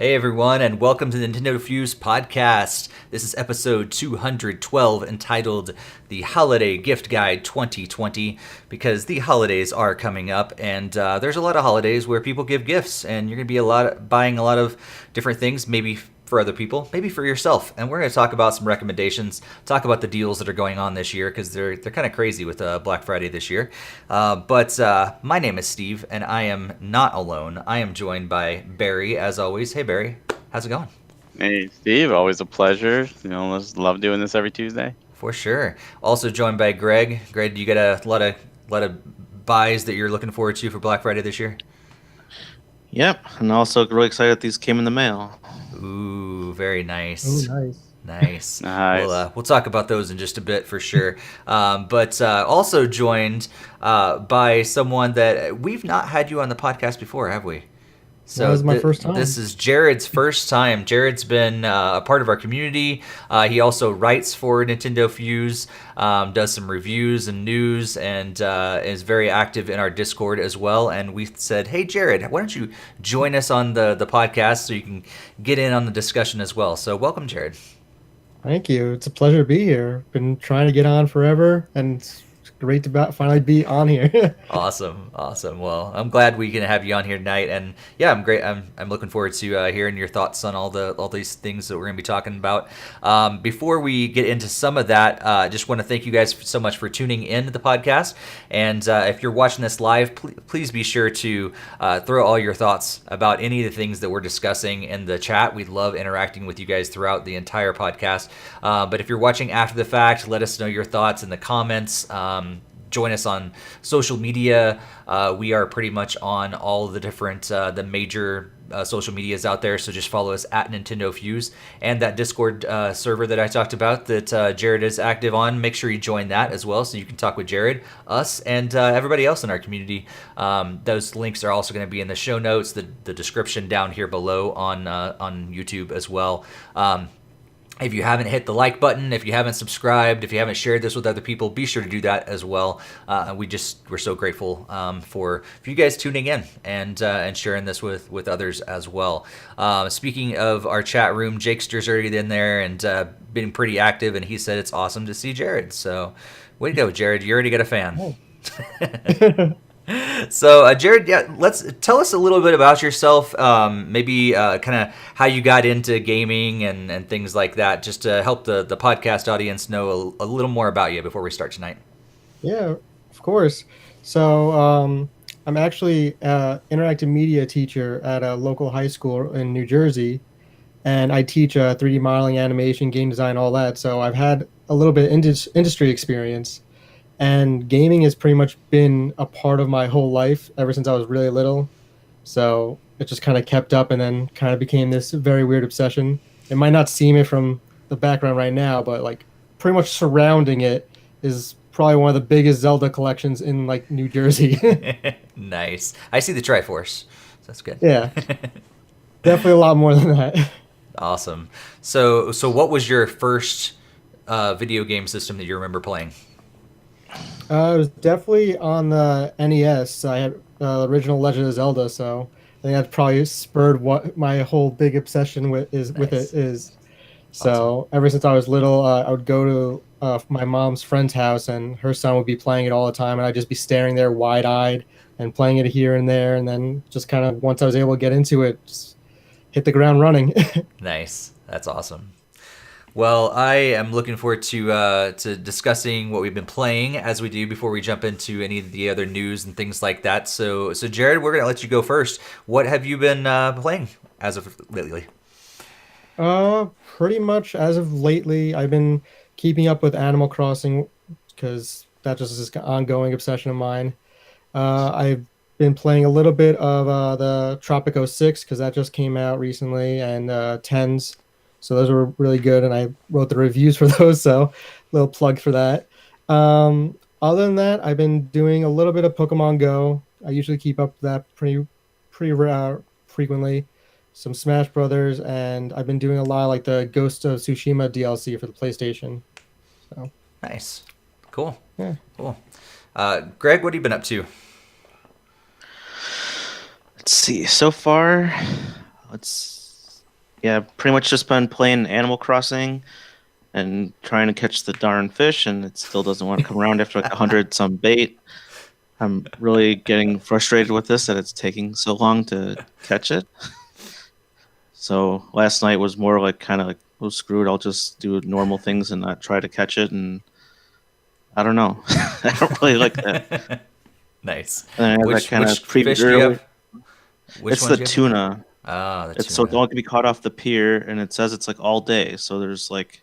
Hey everyone, and welcome to the NintendoFuse Podcast. This is episode 212, entitled The Holiday Gift Guide 2020, because the holidays are coming up, and there's a lot of holidays where people give gifts, and you're going to be buying a lot of different things, maybe for other people, maybe for yourself. And we're going to talk about some recommendations, talk about the deals that are going on this year, because they're kind of crazy with Black Friday this year. But my name is Steve, and I am not alone. I am joined by Barry, as always. Hey, Barry. How's it going? Hey, Steve. Always a pleasure. Just love doing this every Tuesday. For sure. Also joined by Greg. Greg, you got a lot of buys that you're looking forward to for Black Friday this year? Yep, and also really excited that these came in the mail. Ooh, very nice. Oh, nice. Nice. Nice. We'll talk about those in just a bit for sure. But also joined by someone that we've not had you on the podcast before, have we? So that was my first time. This is Jared's first time. Jared's been a part of our community. He also writes for NintendoFuse, does some reviews and news, and is very active in our Discord as well. And we said, hey, Jared, why don't you join us on the podcast so you can get in on the discussion as well. So welcome, Jared. Thank you. It's a pleasure to be here. Been trying to get on forever, and it's great to finally be on here. Awesome. Well, I'm glad we can have you on here tonight, and yeah, I'm great. I'm looking forward to hearing your thoughts on all these things that we're going to be talking about. Before we get into some of that, just want to thank you guys so much for tuning in to the podcast. And if you're watching this live, please be sure to throw all your thoughts about any of the things that we're discussing in the chat. We love interacting with you guys throughout the entire podcast. But if you're watching after the fact, let us know your thoughts in the comments. Join us on social media. We are pretty much on all the different, the major social medias out there. So just follow us at NintendoFuse, and that Discord server that I talked about that Jared is active on. Make sure you join that as well, so you can talk with Jared, us, and everybody else in our community. Those links are also going to be in the show notes, the description down here below on YouTube as well. If you haven't hit the like button, if you haven't subscribed, if you haven't shared this with other people, be sure to do that as well. We're so grateful for you guys tuning in and sharing this with others as well. Speaking of our chat room, Jakester's already in there and been pretty active, and he said it's awesome to see Jared. So way to go, Jared. You already got a fan. Oh. So, Jared, let's tell us a little bit about yourself, maybe kind of how you got into gaming and things like that, just to help the podcast audience know a little more about you before we start tonight. Yeah, of course. So I'm actually an interactive media teacher at a local high school in New Jersey, and I teach 3D modeling, animation, game design, all that. So I've had a little bit of industry experience. And gaming has pretty much been a part of my whole life ever since I was really little. So it just kind of kept up and then kind of became this very weird obsession. It might not seem it from the background right now, but like pretty much surrounding it is probably one of the biggest Zelda collections in like New Jersey. Nice. I see the Triforce. So that's good. Yeah. Definitely a lot more than that. Awesome. So what was your first video game system that you remember playing? It was definitely on the NES. I had original Legend of Zelda, so I think that probably spurred what my whole big obsession with it is. So Awesome. ever since I was little, I would go to my mom's friend's house, and her son would be playing it all the time, and I'd just be staring there wide-eyed and playing it here and there, and then just kind of once I was able to get into it, just hit the ground running. Nice. That's awesome. Well, I am looking forward to discussing what we've been playing as we do before we jump into any of the other news and things like that. So Jared, we're going to let you go first. What have you been playing as of lately? Pretty much as of lately, I've been keeping up with Animal Crossing because that just is an ongoing obsession of mine. I've been playing a little bit of the Tropico 6 because that just came out recently, and Tens. So those were really good, and I wrote the reviews for those, so little plug for that. Other than that, I've been doing a little bit of Pokemon Go. I usually keep up with that pretty frequently. Some Smash Brothers, and I've been doing a lot of like the Ghost of Tsushima DLC for the PlayStation. So Nice. Cool. yeah. Cool. Greg, what have you been up to? Let's see. So far, let's Yeah, pretty much just been playing Animal Crossing and trying to catch the darn fish, and it still doesn't want to come around after like 100 some bait. I'm really getting frustrated with this that it's taking so long to catch it. So last night was more like kind of like, oh, screw it, I'll just do normal things and not try to catch it. And I don't know. I don't really like that. Nice. And I have that Which kind of fish previewed do you early. have? Which It's ones the do you have? tuna. Ah, the It's so it tuna. only can be caught off the pier, and it says it's like all day. So there's like,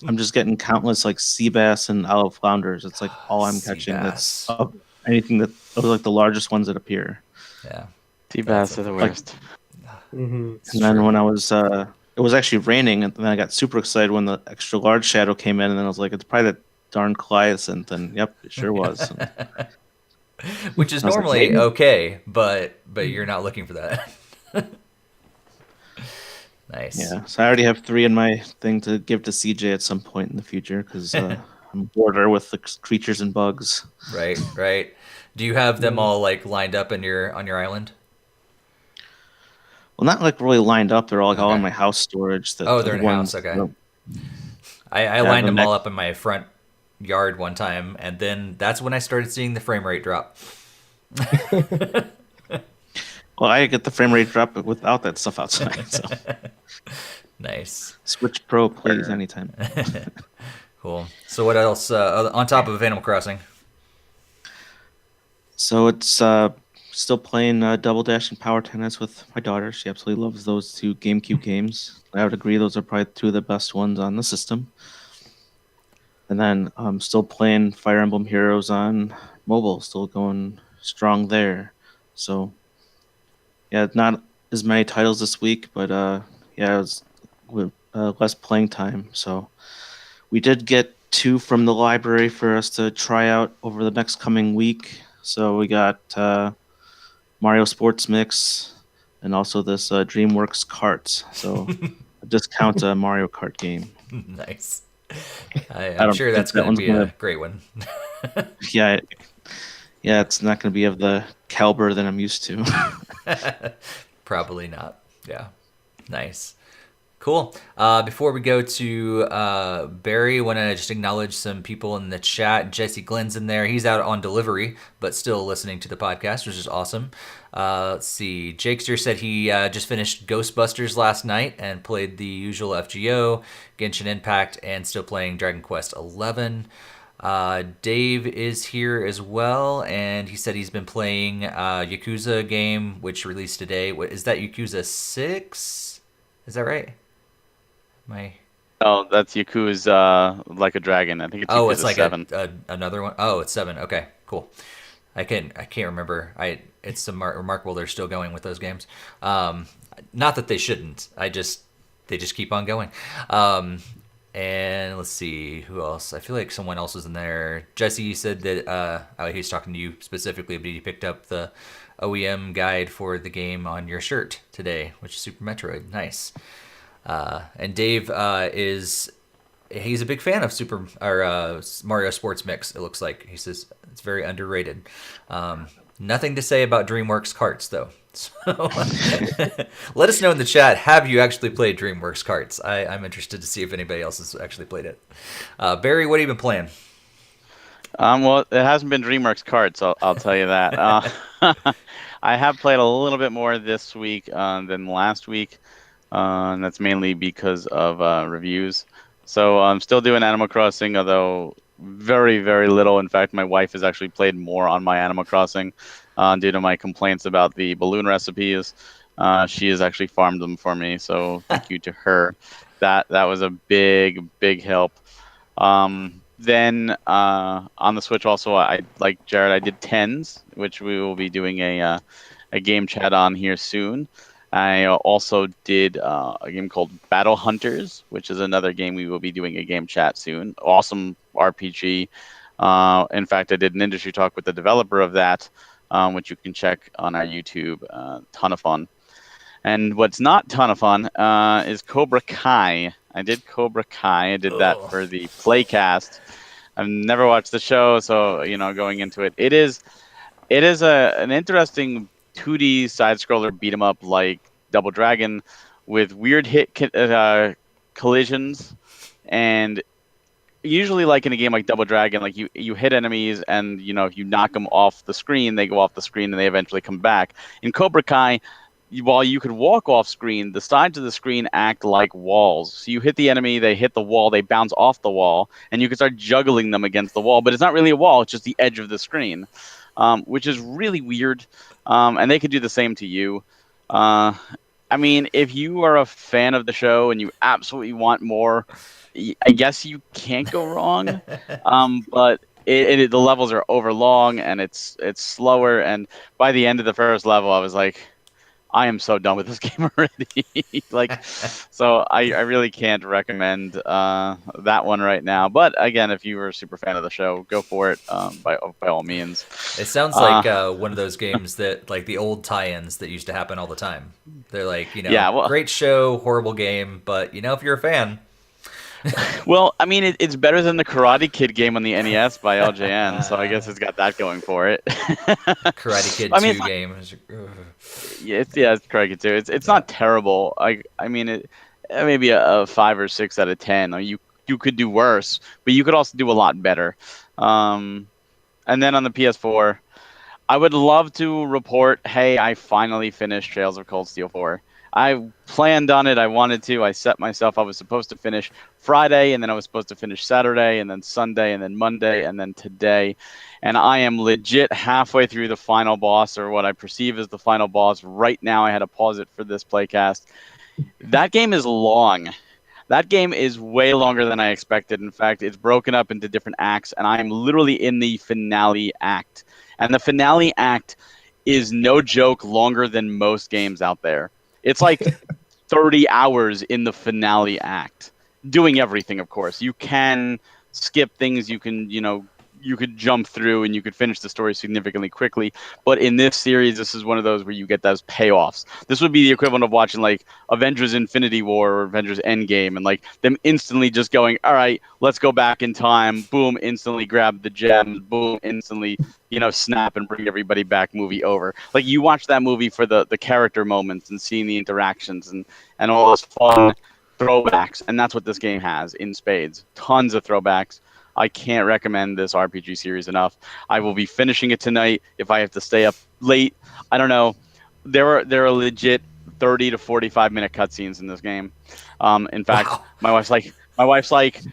I'm just getting countless like sea bass and olive flounders. It's like all I'm Sea catching. That's bass. anything that those are like the largest ones that appear. Yeah. Sea That's bass are the like- worst. Mm-hmm. It's And then true. when I was, it was actually raining, and then I got super excited when the extra large shadow came in, and then I was like, it's probably that darn Caliacint, and yep, it sure was. Which is I was like, normally maybe? okay, but you're not looking for that. Nice. Yeah, so I already have 3 in my thing to give to CJ at some point in the future because I'm bored her with the creatures and bugs. Right, right. Do you have them all like lined up in your on your island? Well, not like really lined up. They're all like all in Okay. my house storage. That Oh, the they're in ones, house, okay. you know, I Yeah, lined the them all next- up in my front yard one time, and then that's when I started seeing the frame rate drop. Well, I get the frame rate drop without that stuff outside. So Nice. Switch Pro, please, anytime. Cool. So what else on top of Animal Crossing? So it's still playing Double Dash and Power Tennis with my daughter. She absolutely loves those 2 GameCube games. I would agree those are probably 2 of the best ones on the system. And then I'm still playing Fire Emblem Heroes on mobile, still going strong there. So yeah, not as many titles this week, but yeah, it was with less playing time. So we did get 2 from the library for us to try out over the next coming week. So we got Mario Sports Mix and also this DreamWorks Kart. So a discount Mario Kart game. Nice. I I'm don't sure think that's that going one's to be a gonna- great one. Yeah, it's not going to be of the caliber that I'm used to. Probably not. Yeah. Nice. Cool. Before we go to Barry, I want to just acknowledge some people in the chat. Jesse Glenn's in there. He's out on delivery, but still listening to the podcast, which is awesome. Let's see. Jakester said he just finished Ghostbusters last night and played the usual FGO, Genshin Impact, and still playing Dragon Quest 11. Dave is here as well, and he said he's been playing Yakuza game, which released today. What is that? Yakuza 6? Is that right? Oh, that's Yakuza Like a Dragon. I think it's Oh, Yakuza it's like 7. another one. Oh, it's 7. Okay, cool. I can't remember. It's remarkable they're still going with those games. Not that they shouldn't. They just keep on going. And let's see who else. I feel like someone else was in there. Jesse, you said that he's talking to you specifically, but he picked up the OEM guide for the game on your shirt today, which is Super Metroid. Nice. And Dave he's a big fan of Mario Sports Mix. It looks like he says it's very underrated. Nothing to say about DreamWorks Karts though. So let us know in the chat. Have you actually played DreamWorks Karts? I'm interested to see if anybody else has actually played it. Barry, what have you been playing? Well, it hasn't been DreamWorks Kart, so I'll tell you that. I have played a little bit more this week than last week, and that's mainly because of reviews. So I'm still doing Animal Crossing, although very, very little. In fact, my wife has actually played more on my Animal Crossing due to my complaints about the balloon recipes. She has actually farmed them for me, so thank you to her. That was a big, big help. Then on the Switch also, I like Jared, I did Tens, which we will be doing a game chat on here soon. I also did a game called Battle Hunters, which is another game we will be doing a game chat soon. Awesome RPG. In fact, I did an industry talk with the developer of that, which you can check on our YouTube. Ton of fun. And what's not ton of fun is Cobra Kai. I did Cobra Kai. I did that for the Playcast. I've never watched the show, so going into it, it is an interesting 2D side scroller beat 'em up like Double Dragon, with weird collisions, and usually like in a game like Double Dragon, like you hit enemies and if you knock them off the screen, they go off the screen and they eventually come back. In Cobra Kai, while you could walk off screen, the sides of the screen act like walls. So you hit the enemy, they hit the wall, they bounce off the wall, and you can start juggling them against the wall. But it's not really a wall, it's just the edge of the screen, which is really weird. And they could do the same to you. I mean, if you are a fan of the show and you absolutely want more, I guess you can't go wrong. But the levels are overlong and it's slower. And by the end of the first level, I was like, I am so done with this game already. So I really can't recommend that one right now. But again, if you were a super fan of the show, go for it by all means. It sounds like one of those games that, like the old tie-ins that used to happen all the time. They're like, great show, horrible game, but if you're a fan. Well, I mean, it's better than the Karate Kid game on the NES by LJN, so I guess it's got that going for it. Karate Kid 2 game. It's Karate Kid 2. It's not terrible. I mean, it maybe a 5 or 6 out of 10. You could do worse, but you could also do a lot better. And then on the PS4, I would love to report, hey, I finally finished Trails of Cold Steel 4. I planned on it. I wanted to. I set myself. I was supposed to finish Friday, and then I was supposed to finish Saturday, and then Sunday, and then Monday, and then today. And I am legit halfway through the final boss, or what I perceive as the final boss. Right now, I had to pause it for this playcast. That game is long. That game is way longer than I expected. In fact, it's broken up into different acts, and I am literally in the finale act. And the finale act is no joke longer than most games out there. It's like 30 hours in the finale act, doing everything, of course. You can skip things, you could jump through, and you could finish the story significantly quickly. But in this series, this is one of those where you get those payoffs. This would be the equivalent of watching like Avengers Infinity War or Avengers Endgame, and like them instantly just going, all right, let's go back in time, boom, instantly grab the gems, boom, instantly snap and bring everybody back, movie over. Like you watch that movie for the character moments and seeing the interactions and all those fun throwbacks. And that's what this game has in spades. Tons of throwbacks. I can't recommend this RPG series enough. I will be finishing it tonight if I have to stay up late. I don't know. There are legit 30 to 45 minute cutscenes in this game. In fact, wow. my wife's like,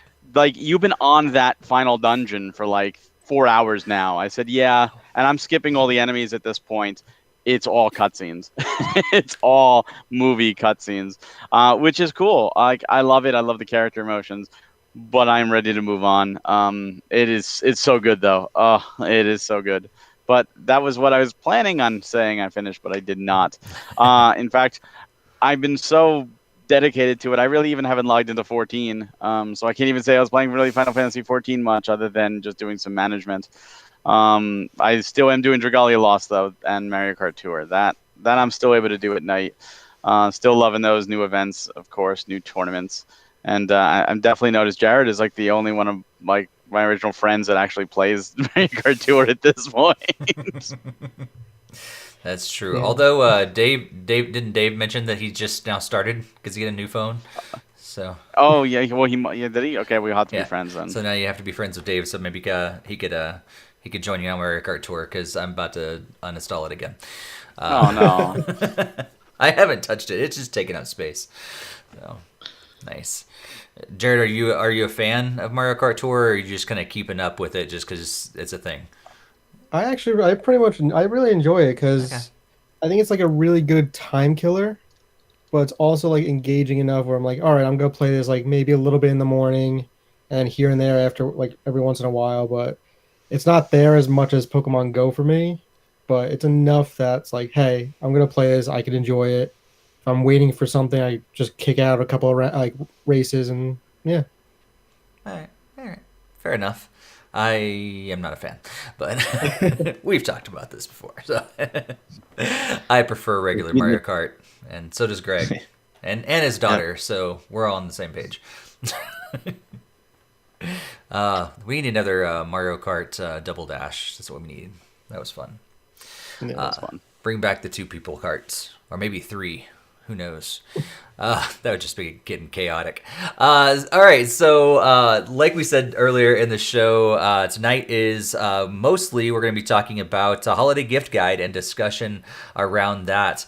you've been on that final dungeon for like 4 hours now. I said, yeah, and I'm skipping all the enemies at this point. It's all cutscenes. It's all movie cutscenes, which is cool. I love it. I love the character emotions, but I'm ready to move on. It's so good though. Oh, it is so good. But that was what I was planning on saying I finished, but I did not. In fact, I've been so dedicated to it. I really even haven't logged into 14, so I can't even say I was playing really Final Fantasy 14 much, other than just doing some management. I still am doing Dragalia Lost though, and Mario Kart Tour. That I'm still able to do at night. Still loving those new events, of course, new tournaments, and I'm definitely noticed Jared is like the only one of like my original friends that actually plays Mario Kart Tour at this point. That's true. Yeah. Although didn't Dave mention that he just now started because he got a new phone? So. Oh yeah, well did he? Okay, we'll have to be friends then. So now you have to be friends with Dave. So maybe he could join you on Mario Kart Tour because I'm about to uninstall it again. Oh no! I haven't touched it. It's just taking up space. So nice. Jared, are you a fan of Mario Kart Tour, or are you just kind of keeping up with it just because it's a thing? I really enjoy it because I think it's like a really good time killer, but it's also like engaging enough where I'm like, all right, I'm gonna play this like maybe a little bit in the morning, and here and there after like every once in a while. But it's not there as much as Pokemon Go for me, but it's enough that's like, hey, I'm gonna play this. I could enjoy it. If I'm waiting for something, I just kick out a couple of races and yeah. All right, fair enough. I am not a fan, but we've talked about this before. So I prefer regular Mario Kart, and so does Greg, and his daughter. Yeah. So we're all on the same page. We need another Mario Kart Double Dash. That's what we need. That was fun. That was fun. Bring back the 2 people carts, or maybe 3. Who knows? That would just be getting chaotic. All right, so like we said earlier in the show, tonight is mostly we're going to be talking about a holiday gift guide and discussion around that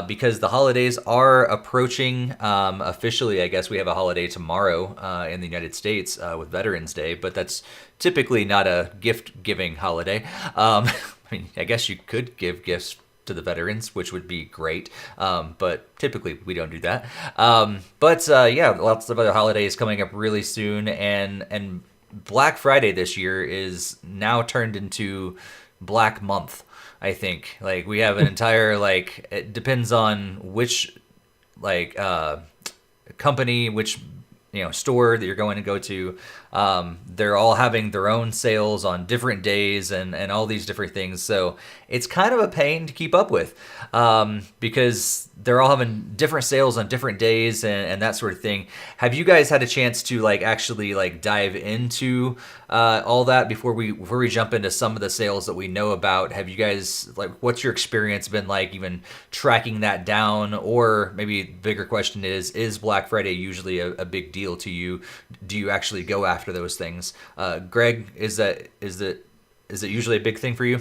because the holidays are approaching officially. I guess we have a holiday tomorrow in the United States with Veterans Day, but that's typically not a gift-giving holiday. I mean, I guess you could give gifts to the veterans, which would be great. But typically we don't do that. Yeah, lots of other holidays coming up really soon. And Black Friday this year is now turned into Black Month, I think. Like we have an entire, like, it depends on which, like, company, which, store that you're going to go to. They're all having their own sales on different days and all these different things. So it's kind of a pain to keep up with because they're all having different sales on different days and that sort of thing. Have you guys had a chance to actually dive into all that before we jump into some of the sales that we know about? Have you guys what's your experience been like even tracking that down? Or maybe the bigger question is Black Friday usually a big deal to you? Do you actually go after those things? Greg, is it usually a big thing for you?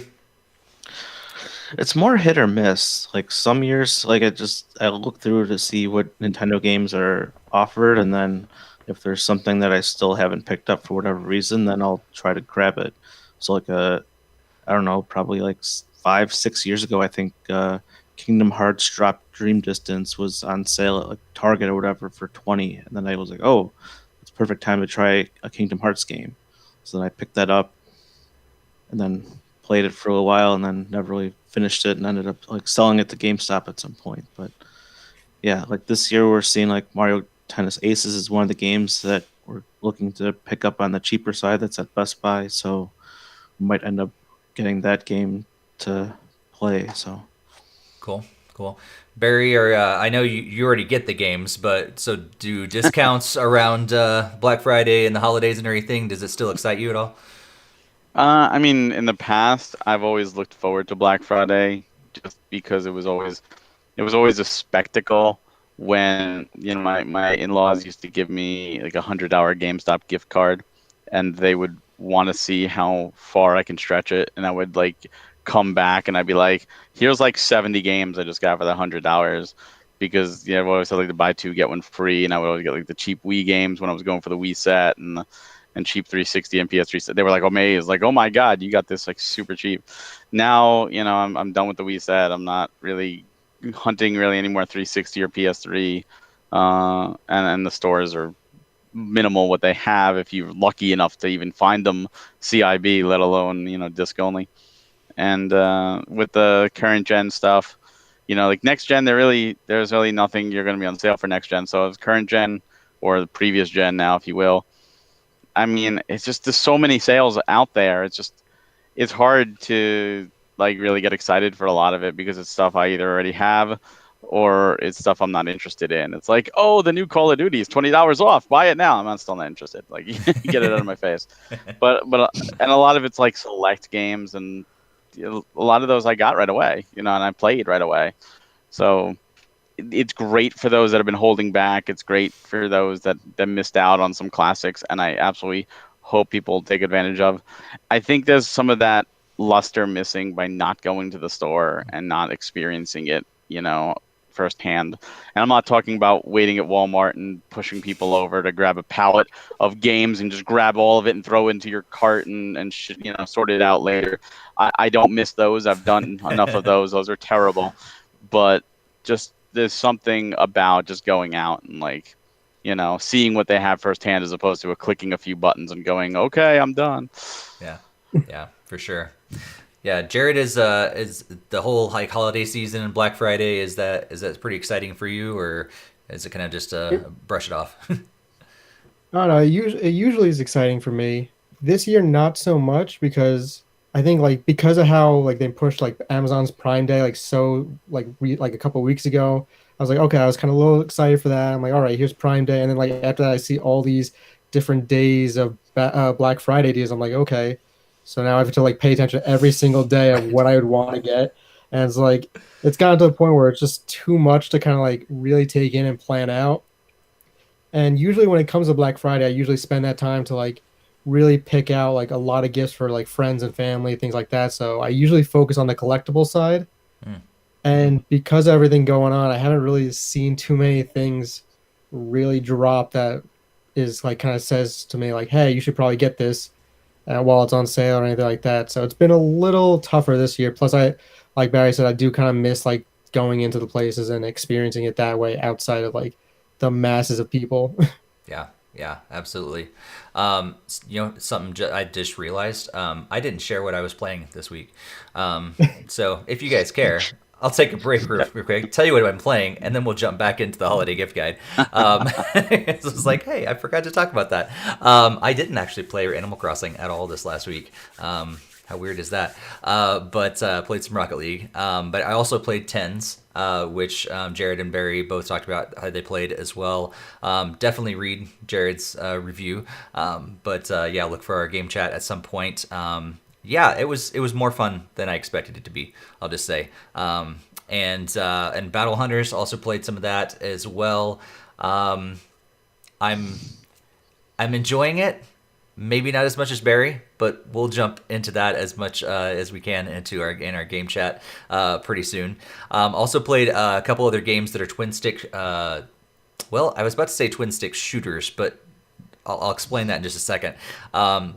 It's more hit or miss. Like some years, I look through to see what Nintendo games are offered, and then if there's something that I still haven't picked up for whatever reason, then I'll try to grab it. So I don't know, probably 5-6 years ago, I think Kingdom Hearts Drop Dream Distance was on sale at Target or whatever for 20, and then I was like, oh, it's perfect time to try a Kingdom Hearts game. So then I picked that up, and then played it for a while, and then never really finished it, and ended up selling it to GameStop at some point. But yeah, this year we're seeing Mario Tennis Aces is one of the games that we're looking to pick up on the cheaper side. That's at Best Buy, so we might end up getting that game to play. So cool. Barry, or I know you already get the games, but so do discounts around Black Friday and the holidays and everything? Does it still excite you at all? I mean, in the past, I've always looked forward to Black Friday just because it was always a spectacle when my in-laws used to give me a $100 GameStop gift card, and they would want to see how far I can stretch it, and I would come back and I'd be like, here's 70 games I just got for the $100 because I've always had to buy two get one free, and I would always get the cheap Wii games when I was going for the Wii set and cheap 360 and PS3. They were amazed, oh my god, you got this super cheap. Now I'm done with the Wii set. I'm not really hunting any more 360 or PS3, and the stores are minimal what they have if you're lucky enough to even find them CIB, let alone disc only. And with the current gen stuff, next gen, there's really nothing you're going to be on sale for next gen. So it's current gen or the previous gen now, if you will. I mean, it's just there's so many sales out there. It's hard to really get excited for a lot of it because it's stuff I either already have or it's stuff I'm not interested in. It's oh, the new Call of Duty is $20 off. Buy it now. I'm still not interested. Get it out of my face. But and a lot of it's select games, and a lot of those I got right away, and I played right away. So it's great for those that have been holding back. It's great for those that missed out on some classics, and I absolutely hope people take advantage of. I think there's some of that luster missing by not going to the store and not experiencing it, firsthand. And I'm not talking about waiting at Walmart and pushing people over to grab a pallet of games and just grab all of it and throw it into your cart and sort it out later. I don't miss those. I've done enough of those. Those are terrible. But just there's something about just going out and seeing what they have firsthand as opposed to clicking a few buttons and going, okay, I'm done. Yeah, for sure. Yeah, Jared, is the whole holiday season and Black Friday, is that pretty exciting for you, or is it kind of just brush it off? No, it usually is exciting for me. This year, not so much because I think because of how they pushed Amazon's Prime Day a couple of weeks ago. I was okay, I was kind of a little excited for that. I'm all right, here's Prime Day, and then after that I see all these different days of Black Friday deals. I'm okay, so now I have to pay attention every single day of what I would want to get, And it's like it's gotten to the point where it's just too much to kind of like really take in and plan out. And usually when it comes to Black Friday, I usually spend that time to like really pick out like a lot of gifts for like friends and family, things like that. So I usually focus on the collectible side. Hmm. And because of everything going on, I haven't really seen too many things really drop that is like kind of says to me like, hey, you should probably get this while it's on sale or anything like that. So it's been a little tougher this year. Plus, like Barry said, I do kind of miss like going into the places and experiencing it that way outside of like the masses of people. Yeah, yeah, absolutely. Something I just realized, I didn't share what I was playing this week. So if you guys care, I'll take a break real quick, tell you what I'm playing, and then we'll jump back into the holiday gift guide. It was like, hey, I forgot to talk about that. I didn't actually play Animal Crossing at all this last week. How weird is that? But played some Rocket League. But I also played Tens, which Jared and Barry both talked about how they played as well. Definitely read Jared's review. Yeah, look for our game chat at some point. Yeah, it was more fun than I expected it to be, I'll just say. And Battle Hunters also played some of that as well. I'm enjoying it. Maybe not as much as Barry, but we'll jump into that as much as we can in our game chat pretty soon. Also played a couple other games that are twin stick. Well, I was about to say twin stick shooters, but I'll explain that in just a second.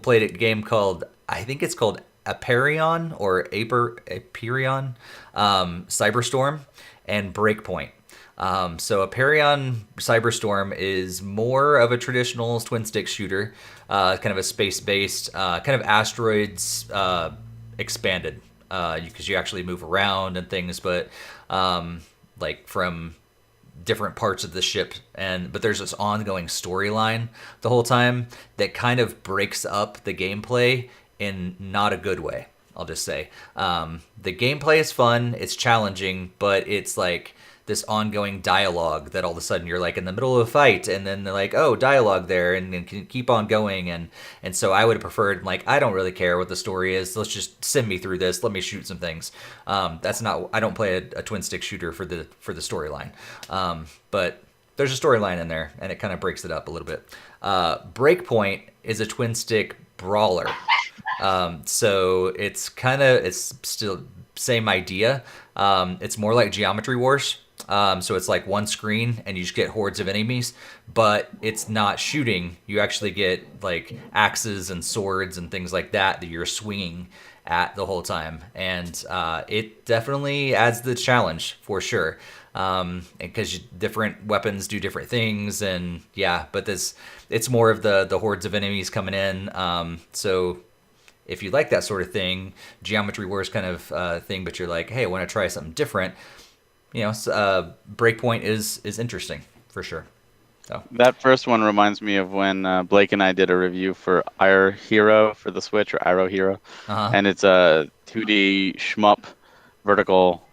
Played a game called, I think it's called Aperion or Aperion, Cyberstorm, and Breakpoint. So Aperion Cyberstorm is more of a traditional twin stick shooter, kind of a space-based, kind of asteroids expanded, because you actually move around and things, but like from different parts of the ship, but there's this ongoing storyline the whole time that kind of breaks up the gameplay in not a good way, I'll just say. The gameplay is fun, it's challenging, but it's like this ongoing dialogue that all of a sudden you're like in the middle of a fight, and then they're like, oh, dialogue there, and can keep on going, and so I would have preferred, like, I don't really care what the story is, let's just send me through this, let me shoot some things. That's not, I don't play a twin stick shooter for the storyline, but there's a storyline in there, and it kind of breaks it up a little bit. Breakpoint is a twin stick brawler, so it's still same idea. It's more like Geometry Wars. So it's like one screen and you just get hordes of enemies, but it's not shooting. You actually get like axes and swords and things like that you're swinging at the whole time. And it definitely adds the challenge for sure. Because different weapons do different things, and yeah, but it's more of the hordes of enemies coming in. So if you like that sort of thing, Geometry Wars kind of thing, but you're like, hey, I want to try something different, Breakpoint is interesting for sure. So that first one reminds me of when Blake and I did a review for Iro Hero for the Switch, or Iro Hero, and it's a 2D shmup, vertical,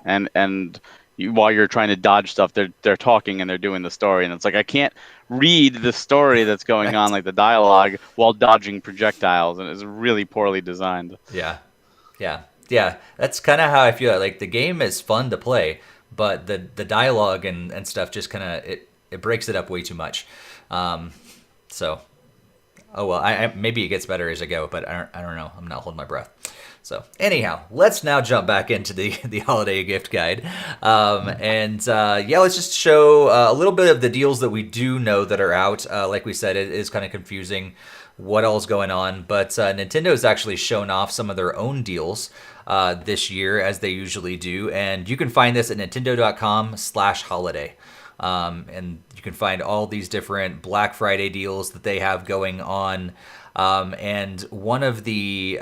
and while you're trying to dodge stuff, they're talking and they're doing the story, and it's like I can't read the story that's going on, like the dialogue, while dodging projectiles, and it's really poorly designed. Yeah. That's kind of how I feel. Like the game is fun to play, but the dialogue and stuff just kind of it breaks it up way too much. So, oh well, I maybe it gets better as I go, but I don't know. I'm not holding my breath. So anyhow, let's now jump back into the holiday gift guide, let's just show a little bit of the deals that we do know that are out. Like we said, it is kind of confusing what all's going on, but Nintendo has actually shown off some of their own deals this year, as they usually do, and you can find this at nintendo.com/holiday. And you can find all these different Black Friday deals that they have going on. And one of the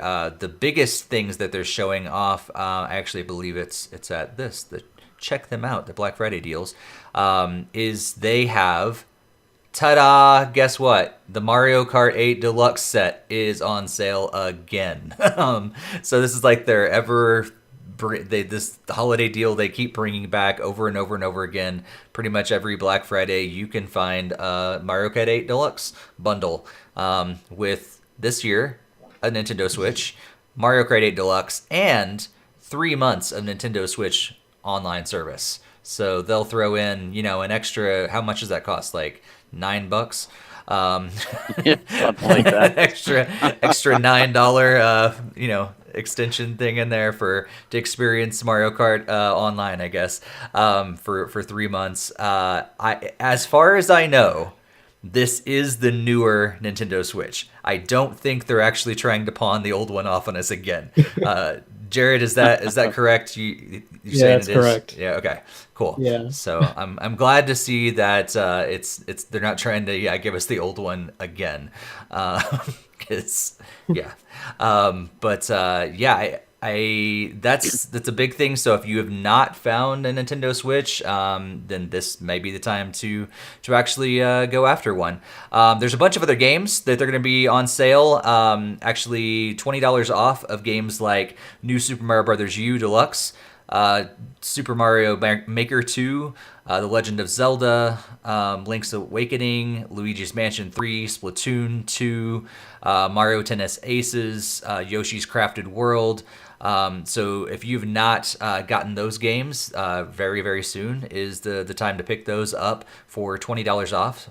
biggest things that they're showing off, I actually believe it's at check them out, the Black Friday deals, is they have, ta-da, guess what? The Mario Kart 8 Deluxe set is on sale again. So this is like their this holiday deal they keep bringing back over and over and over again. Pretty much every Black Friday you can find a Mario Kart 8 Deluxe bundle, with this year a Nintendo Switch, Mario Kart 8 Deluxe, and 3 months of Nintendo Switch online service. So they'll throw in, an extra. How much does that cost? Like $9. Something like that. extra $9, extension thing in there to experience Mario Kart online, I guess, for 3 months. As far as I know, this is the newer Nintendo Switch. I don't think they're actually trying to pawn the old one off on us again. Jared, is that correct? You're saying it's correct. Yeah. Okay. Cool. Yeah. So I'm glad to see that it's they're not trying to give us the old one again, because I that's a big thing. So if you have not found a Nintendo Switch, then this may be the time to actually go after one. There's a bunch of other games that they're going to be on sale. Actually, $20 off of games like New Super Mario Bros. U Deluxe, Super Mario Maker 2, The Legend of Zelda, Link's Awakening, Luigi's Mansion 3, Splatoon 2, Mario Tennis Aces, Yoshi's Crafted World. So if you've not gotten those games, very, very soon is the time to pick those up for $20 off.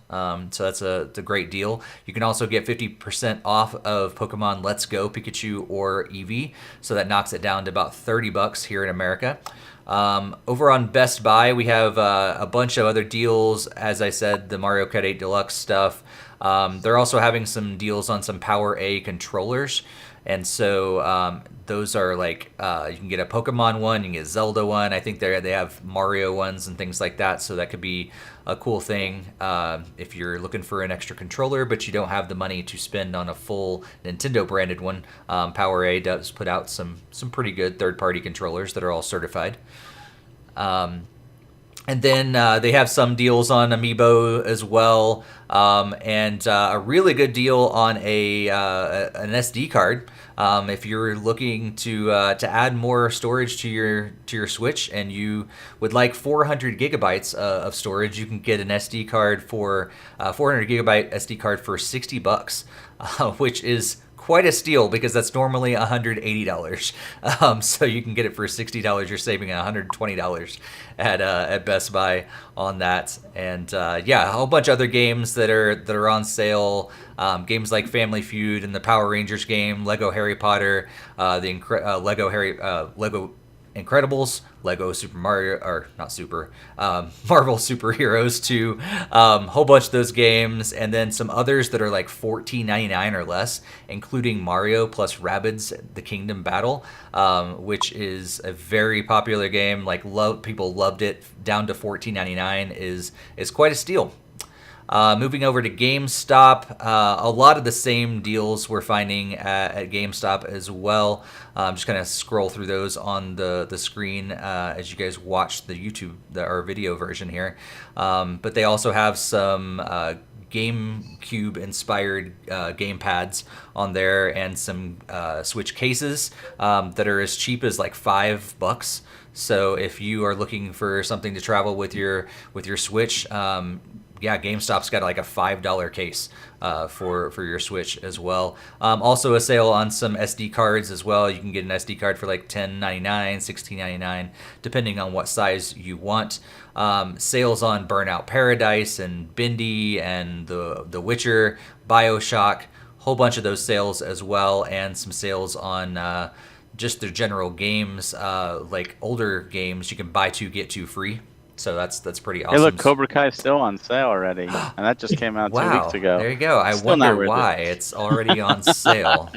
So that's a great deal. You can also get 50% off of Pokemon Let's Go Pikachu or Eevee. So that knocks it down to about $30 here in America. Over on Best Buy, we have a bunch of other deals. As I said, the Mario Kart 8 Deluxe stuff. They're also having some deals on some Power A controllers. And so those are like, you can get a Pokemon one, you can get a Zelda one. I think they have Mario ones and things like that. So that could be a cool thing if you're looking for an extra controller, but you don't have the money to spend on a full Nintendo branded one. Power A does put out some pretty good third-party controllers that are all certified. And then they have some deals on Amiibo as well, and a really good deal on an SD card. If you're looking to add more storage to your Switch and you would like 400 gigabytes of storage, you can get an SD card for 400 gigabyte SD card for $60, which is quite a steal because that's normally $180. So you can get it for $60. You're saving $120 at Best Buy on that. And a whole bunch of other games that are on sale. Games like Family Feud and the Power Rangers game, Lego Harry Potter, Lego Incredibles, Lego Super Mario, or not Super, Marvel Superheroes 2, whole bunch of those games, and then some others that are like $14.99 or less, including Mario plus Rabbids The Kingdom Battle, which is a very popular game. Like people loved it. Down to $14.99 is quite a steal. Moving over to GameStop, a lot of the same deals we're finding at GameStop as well. Just kind of scroll through those on the screen as you guys watch the YouTube, our video version here. But they also have some GameCube inspired game pads on there and some Switch cases that are as cheap as like $5. So if you are looking for something to travel with your Switch, GameStop's got like a $5 case for your Switch as well. Also a sale on some SD cards as well. You can get an SD card for like $10.99, $16.99, depending on what size you want. Sales on Burnout Paradise and Bindi and The Witcher, BioShock, whole bunch of those sales as well, and some sales on just their general games, like older games. You can buy 2 get 2 free. So that's pretty awesome. Hey, look, Cobra Kai is still on sale already, and that just came out 2 weeks ago. There you go. I Still wonder not worth why it. it's already on sale.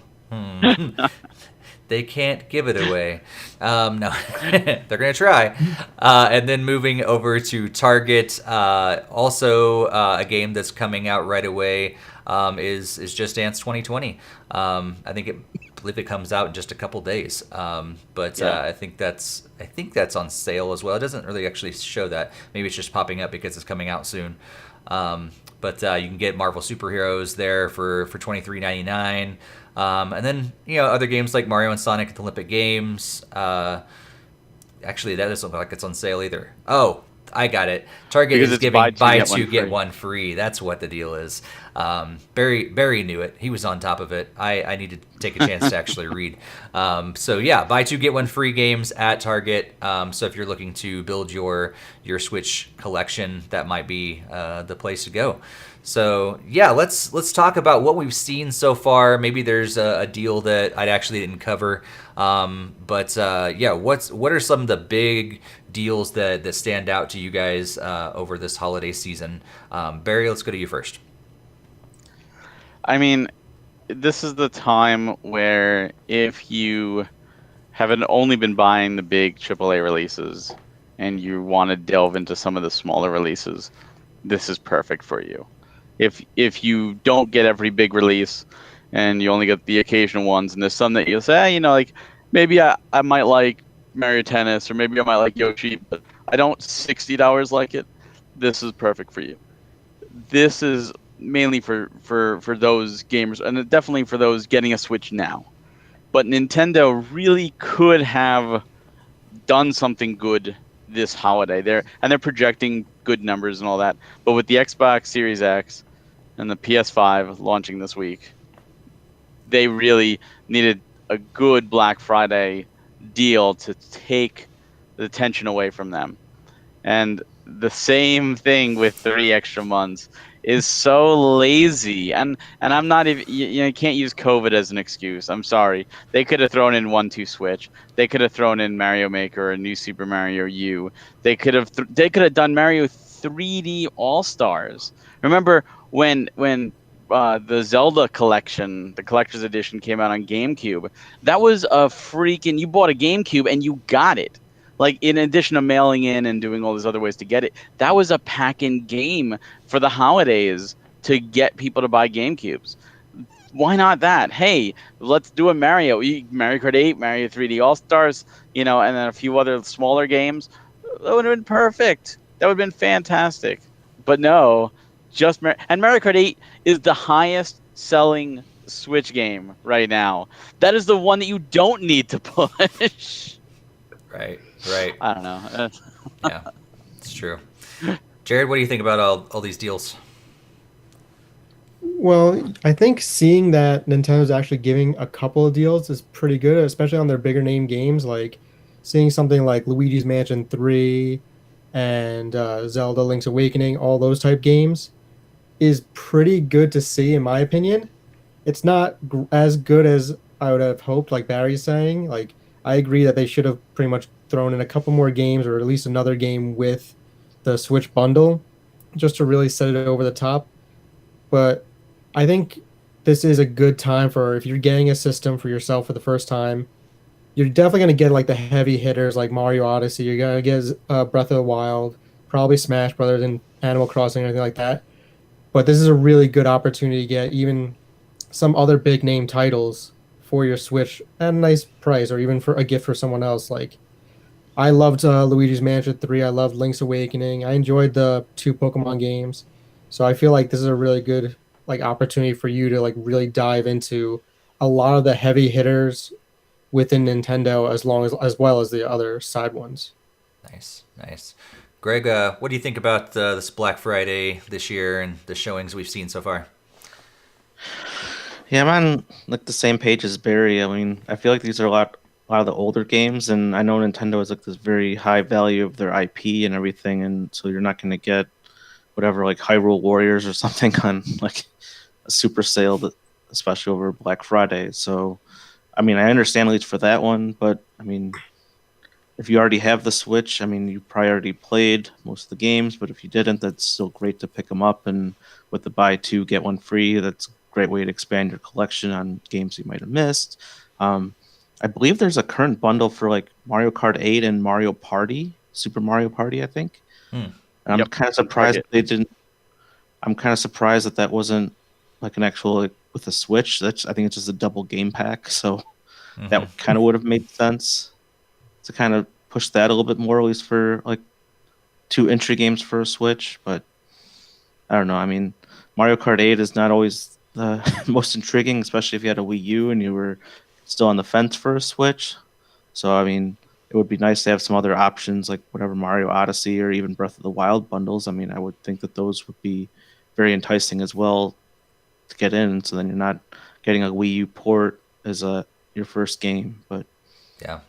They can't give it away. No, they're going to try. And then moving over to Target, also a game that's coming out right away is Just Dance 2020. I believe it comes out in just a couple days. I think that's on sale as well. It doesn't really actually show that. Maybe it's just popping up because it's coming out soon. But you can get Marvel Superheroes there for $23.99. And then other games like Mario and Sonic at the Olympic Games. Actually, that doesn't look like it's on sale either. Oh, I got it. Target Because is it's giving buy two, get free. one free. That's what the deal is. Barry knew it. He was on top of it. I need to take a chance to actually read. So yeah, buy two, get one free games at Target. So if you're looking to build your Switch collection, that might be the place to go. So yeah, let's talk about what we've seen so far. Maybe there's a deal that I actually didn't cover. But yeah, what are some of the big deals that stand out to you guys over this holiday season? Barry, let's go to you first. I mean, this is the time where if you haven't only been buying the big AAA releases and you want to delve into some of the smaller releases, this is perfect for you. If you don't get every big release and you only get the occasional ones, and there's some that you'll say, you know, like maybe I might like Mario Tennis or maybe I might like Yoshi, but I don't $60 like it, this is perfect for you. This is mainly for those gamers, and definitely for those getting a Switch now. But Nintendo really could have done something good this holiday. They're projecting good numbers and all that. But with the Xbox Series X and the PS5 launching this week, they really needed a good Black Friday deal to take the attention away from them. And the same thing with 3 extra months is so lazy. And I'm not even, you can't use COVID as an excuse. I'm sorry. They could have thrown in 1-2 Switch. They could have thrown in Mario Maker or New Super Mario U. They could have done Mario 3D All-Stars. Remember when the Zelda collection, the collector's edition, came out on GameCube? That was a freaking, you bought a GameCube and you got it. Like, in addition to mailing in and doing all these other ways to get it, that was a pack-in game for the holidays to get people to buy GameCubes. Why not that? Hey, let's do a Mario Kart 8, Mario 3D All-Stars, and then a few other smaller games. That would have been perfect. That would have been fantastic. But no, just and Mario Kart 8 is the highest-selling Switch game right now. That is the one that you don't need to push. Right. I don't know. Yeah, it's true. Jared, what do you think about all these deals? Well, I think seeing that Nintendo's actually giving a couple of deals is pretty good, especially on their bigger name games. Like seeing something like Luigi's Mansion 3 and Zelda Link's Awakening, all those type games, is pretty good to see, in my opinion. It's not as good as I would have hoped, like Barry's saying. Like, I agree that they should have pretty much thrown in a couple more games or at least another game with the Switch bundle just to really set it over the top. But I think this is a good time for, if you're getting a system for yourself for the first time, you're definitely going to get like the heavy hitters like Mario Odyssey. You're going to get Breath of the Wild, probably Smash Brothers and Animal Crossing or anything like that. But this is a really good opportunity to get even some other big name titles for your Switch at a nice price, or even for a gift for someone else. Like, I loved Luigi's Mansion 3. I loved Link's Awakening. I enjoyed the 2 Pokemon games. So I feel like this is a really good like opportunity for you to like really dive into a lot of the heavy hitters within Nintendo, as well as the other side ones. Nice. Greg, what do you think about this Black Friday this year and the showings we've seen so far? Yeah, I'm on like the same page as Barry. I mean, I feel like these are a lot of the older games, and I know Nintendo has like this very high value of their IP and everything, and so you're not going to get whatever like Hyrule Warriors or something on like a super sale, especially over Black Friday. So, I mean, I understand at least for that one, but I mean, if you already have the Switch, I mean, you probably already played most of the games, but if you didn't, that's still great to pick them up, and with the buy 2 get 1 free, that's a great way to expand your collection on games you might have missed. I believe there's a current bundle for like Mario Kart 8 and Mario Party, Super Mario Party, I think. And I'm kind of surprised they didn't. I'm kind of surprised that wasn't like an actual like with a Switch. I think it's just a double game pack, so that kind of would have made sense to kind of push that a little bit more, at least for like 2 entry games for a Switch. But I don't know. I mean, Mario Kart 8 is not always the most intriguing, especially if you had a Wii U and you were still on the fence for a Switch. So I mean, it would be nice to have some other options like whatever Mario Odyssey or even Breath of the Wild bundles. I mean, I would think that those would be very enticing as well to get in. So then you're not getting a Wii U port as your first game. But Yeah.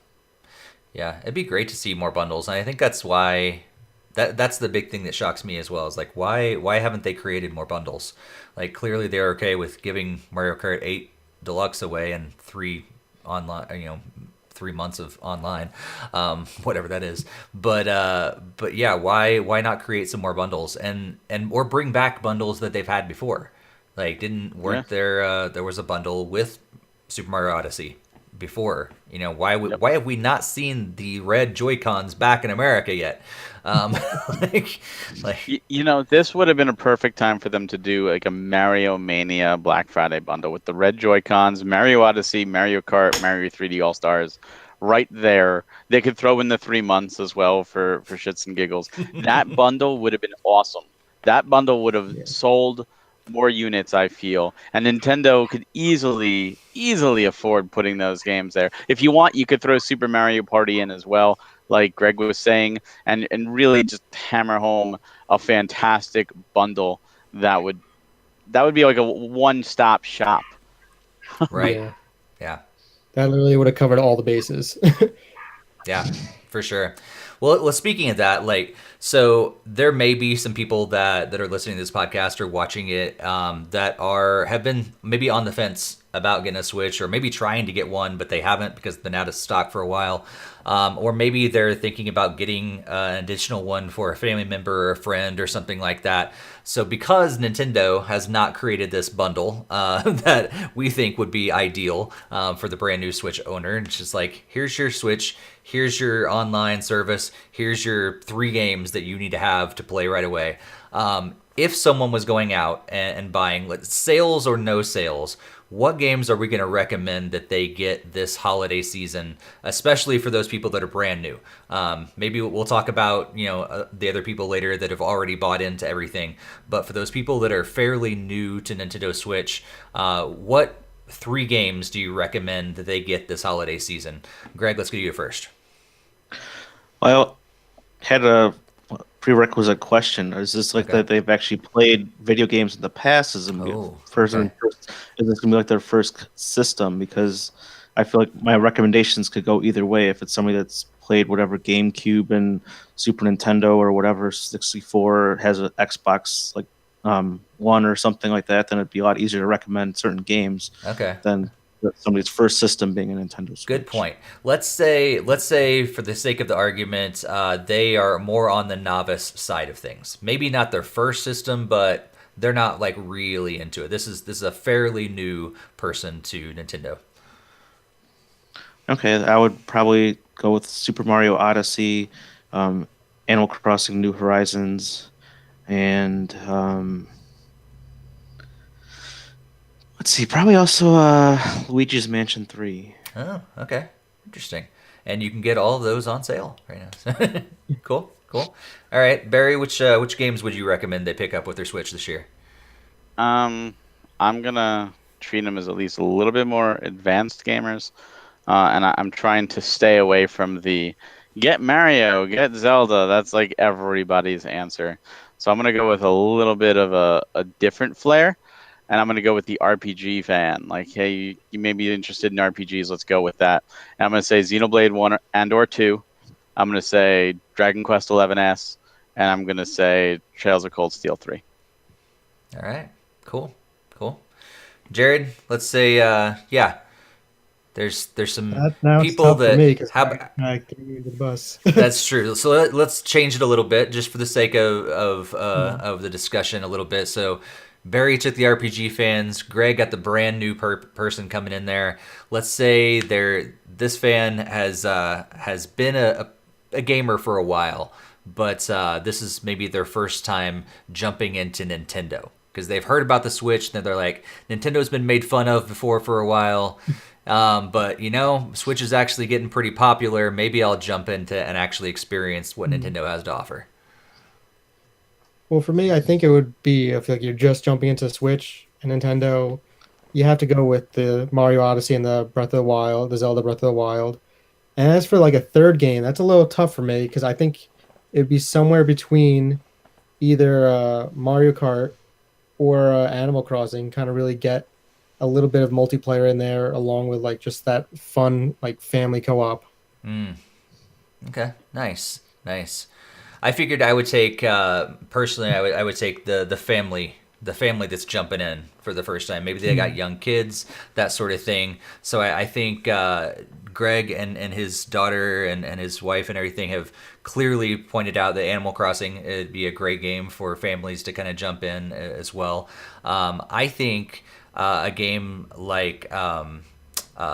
Yeah, it'd be great to see more bundles, and I think that's why that's the big thing that shocks me as well. Is like why haven't they created more bundles? Like clearly they're okay with giving Mario Kart 8 Deluxe away and 3 online, 3 months of online, whatever that is. But yeah, why not create some more bundles and or bring back bundles that they've had before? Like weren't there was a bundle with Super Mario Odyssey before. Why have we not seen the red Joy-Cons back in America yet? Like, This would have been a perfect time for them to do like a Mario Mania Black Friday bundle with the red Joy-Cons, Mario Odyssey, Mario Kart, Mario 3D All Stars. Right there, they could throw in the 3 months as well for shits and giggles. That bundle would have been awesome. That bundle would have sold more units, I feel, and Nintendo could easily afford putting those games there. If you want, you could throw Super Mario Party in as well, like Greg was saying, and really just hammer home a fantastic bundle that would be like a one-stop shop. right? Yeah. That literally would have covered all the bases. Yeah, for sure. Well, speaking of that, so there may be some people that are listening to this podcast or watching it that have been maybe on the fence about getting a Switch, or maybe trying to get one, but they haven't because they've been out of stock for a while. Or maybe they're thinking about getting an additional one for a family member or a friend or something like that. So because Nintendo has not created this bundle that we think would be ideal for the brand new Switch owner, it's just like, here's your Switch, here's your online service, here's your 3 games that you need to have to play right away. If someone was going out and buying, sales or no sales, what games are we going to recommend that they get this holiday season, especially for those people that are brand new? Maybe we'll talk about the other people later that have already bought into everything. But for those people that are fairly new to Nintendo Switch, what 3 games do you recommend that they get this holiday season? Greg, let's go to you first. Well, I had a prerequisite question. Is this like that they've actually played video games in the past? Is this gonna be like their first system? Because I feel like my recommendations could go either way. If it's somebody that's played whatever GameCube and Super Nintendo or whatever 64, has an Xbox One or something like that, then it'd be a lot easier to recommend certain games than somebody's first system being a Nintendo Switch. Good point. Let's say for the sake of the argument, they are more on the novice side of things. Maybe not their first system, but they're not really into it. This is a fairly new person to Nintendo. Okay, I would probably go with Super Mario Odyssey, Animal Crossing New Horizons, and let's see, probably also Luigi's Mansion 3. Oh, okay. Interesting. And you can get all of those on sale right now. Cool. All right, Barry, which games would you recommend they pick up with their Switch this year? I'm gonna treat them as at least a little bit more advanced gamers, and I'm trying to stay away from the get Mario, get Zelda. That's like everybody's answer. So I'm gonna go with a little bit of a different flair. And I'm going to go with the RPG fan. Like, hey, you may be interested in RPGs. Let's go with that. And I'm going to say Xenoblade 1 and or 2. I'm going to say Dragon Quest 11S. And I'm going to say Trails of Cold Steel 3. All right. Cool. Jared, let's say, there's some people that have... I threw you the bus. That's true. So let's change it a little bit just for the sake of the discussion a little bit. So Barry took the RPG fans. Greg got the brand new person coming in there. Let's say this fan has been a gamer for a while, but this is maybe their first time jumping into Nintendo because they've heard about the Switch and they're like, Nintendo's been made fun of before for a while, but Switch is actually getting pretty popular. Maybe I'll jump into and actually experience what Nintendo has to offer. Well, for me, I think it would be if you're just jumping into Switch and Nintendo, you have to go with the Mario Odyssey and the Zelda Breath of the Wild. And as for like a third game, that's a little tough for me because I think it'd be somewhere between either Mario Kart or Animal Crossing. Kind of really get a little bit of multiplayer in there, along with like just that fun like family co-op. Mm. Okay, nice, nice. I figured I would take personally. I would take the family that's jumping in for the first time. Maybe they got young kids, that sort of thing. So I think Greg and his daughter and his wife and everything have clearly pointed out that Animal Crossing it'd be a great game for families to kind of jump in as well. I think a game like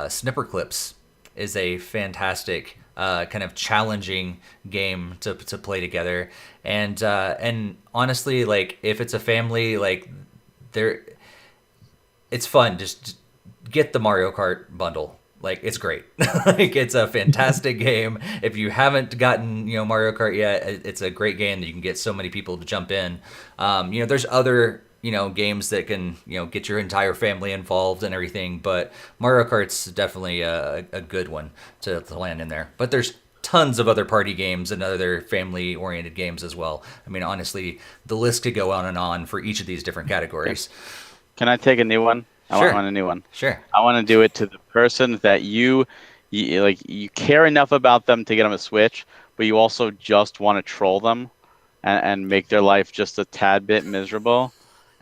Snipper Clips is a fantastic kind of challenging game to play together. And honestly, like if it's a family, like there, it's fun. Just get the Mario Kart bundle. Like it's great. Like it's a fantastic game. If you haven't gotten Mario Kart yet, it's a great game that you can get so many people to jump in. There's other games that can get your entire family involved and everything, but Mario Kart's definitely a good one to land in there. But there's tons of other party games and other family oriented games as well. I mean, honestly, the list could go on and on for each of these different categories. Can I take a new one? Sure. I want a new one. Sure. I want to do it to the person that you care enough about them to get them a Switch, but you also just want to troll them and make their life just a tad bit miserable.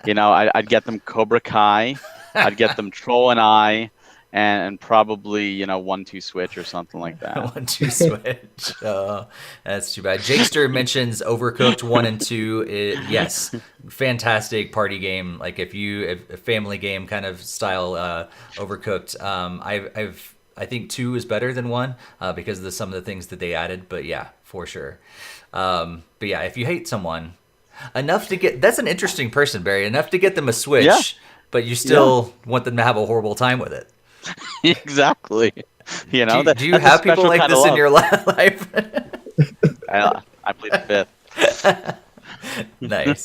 I'd get them Cobra Kai, I'd get them Troll and I, and probably 1-2 Switch or something like that. 1-2 Switch. Oh, that's too bad. Jakester mentions Overcooked 1 and 2. Yes, fantastic party game. Like if a family game kind of style Overcooked. I think 2 is better than 1 because of some of the things that they added. But yeah, for sure. But yeah, if you hate someone enough to get, that's an interesting person, Barry. Enough to get them a Switch, but you still want them to have a horrible time with it. Exactly. Do you have people like this in your life? I plead the fifth. Nice.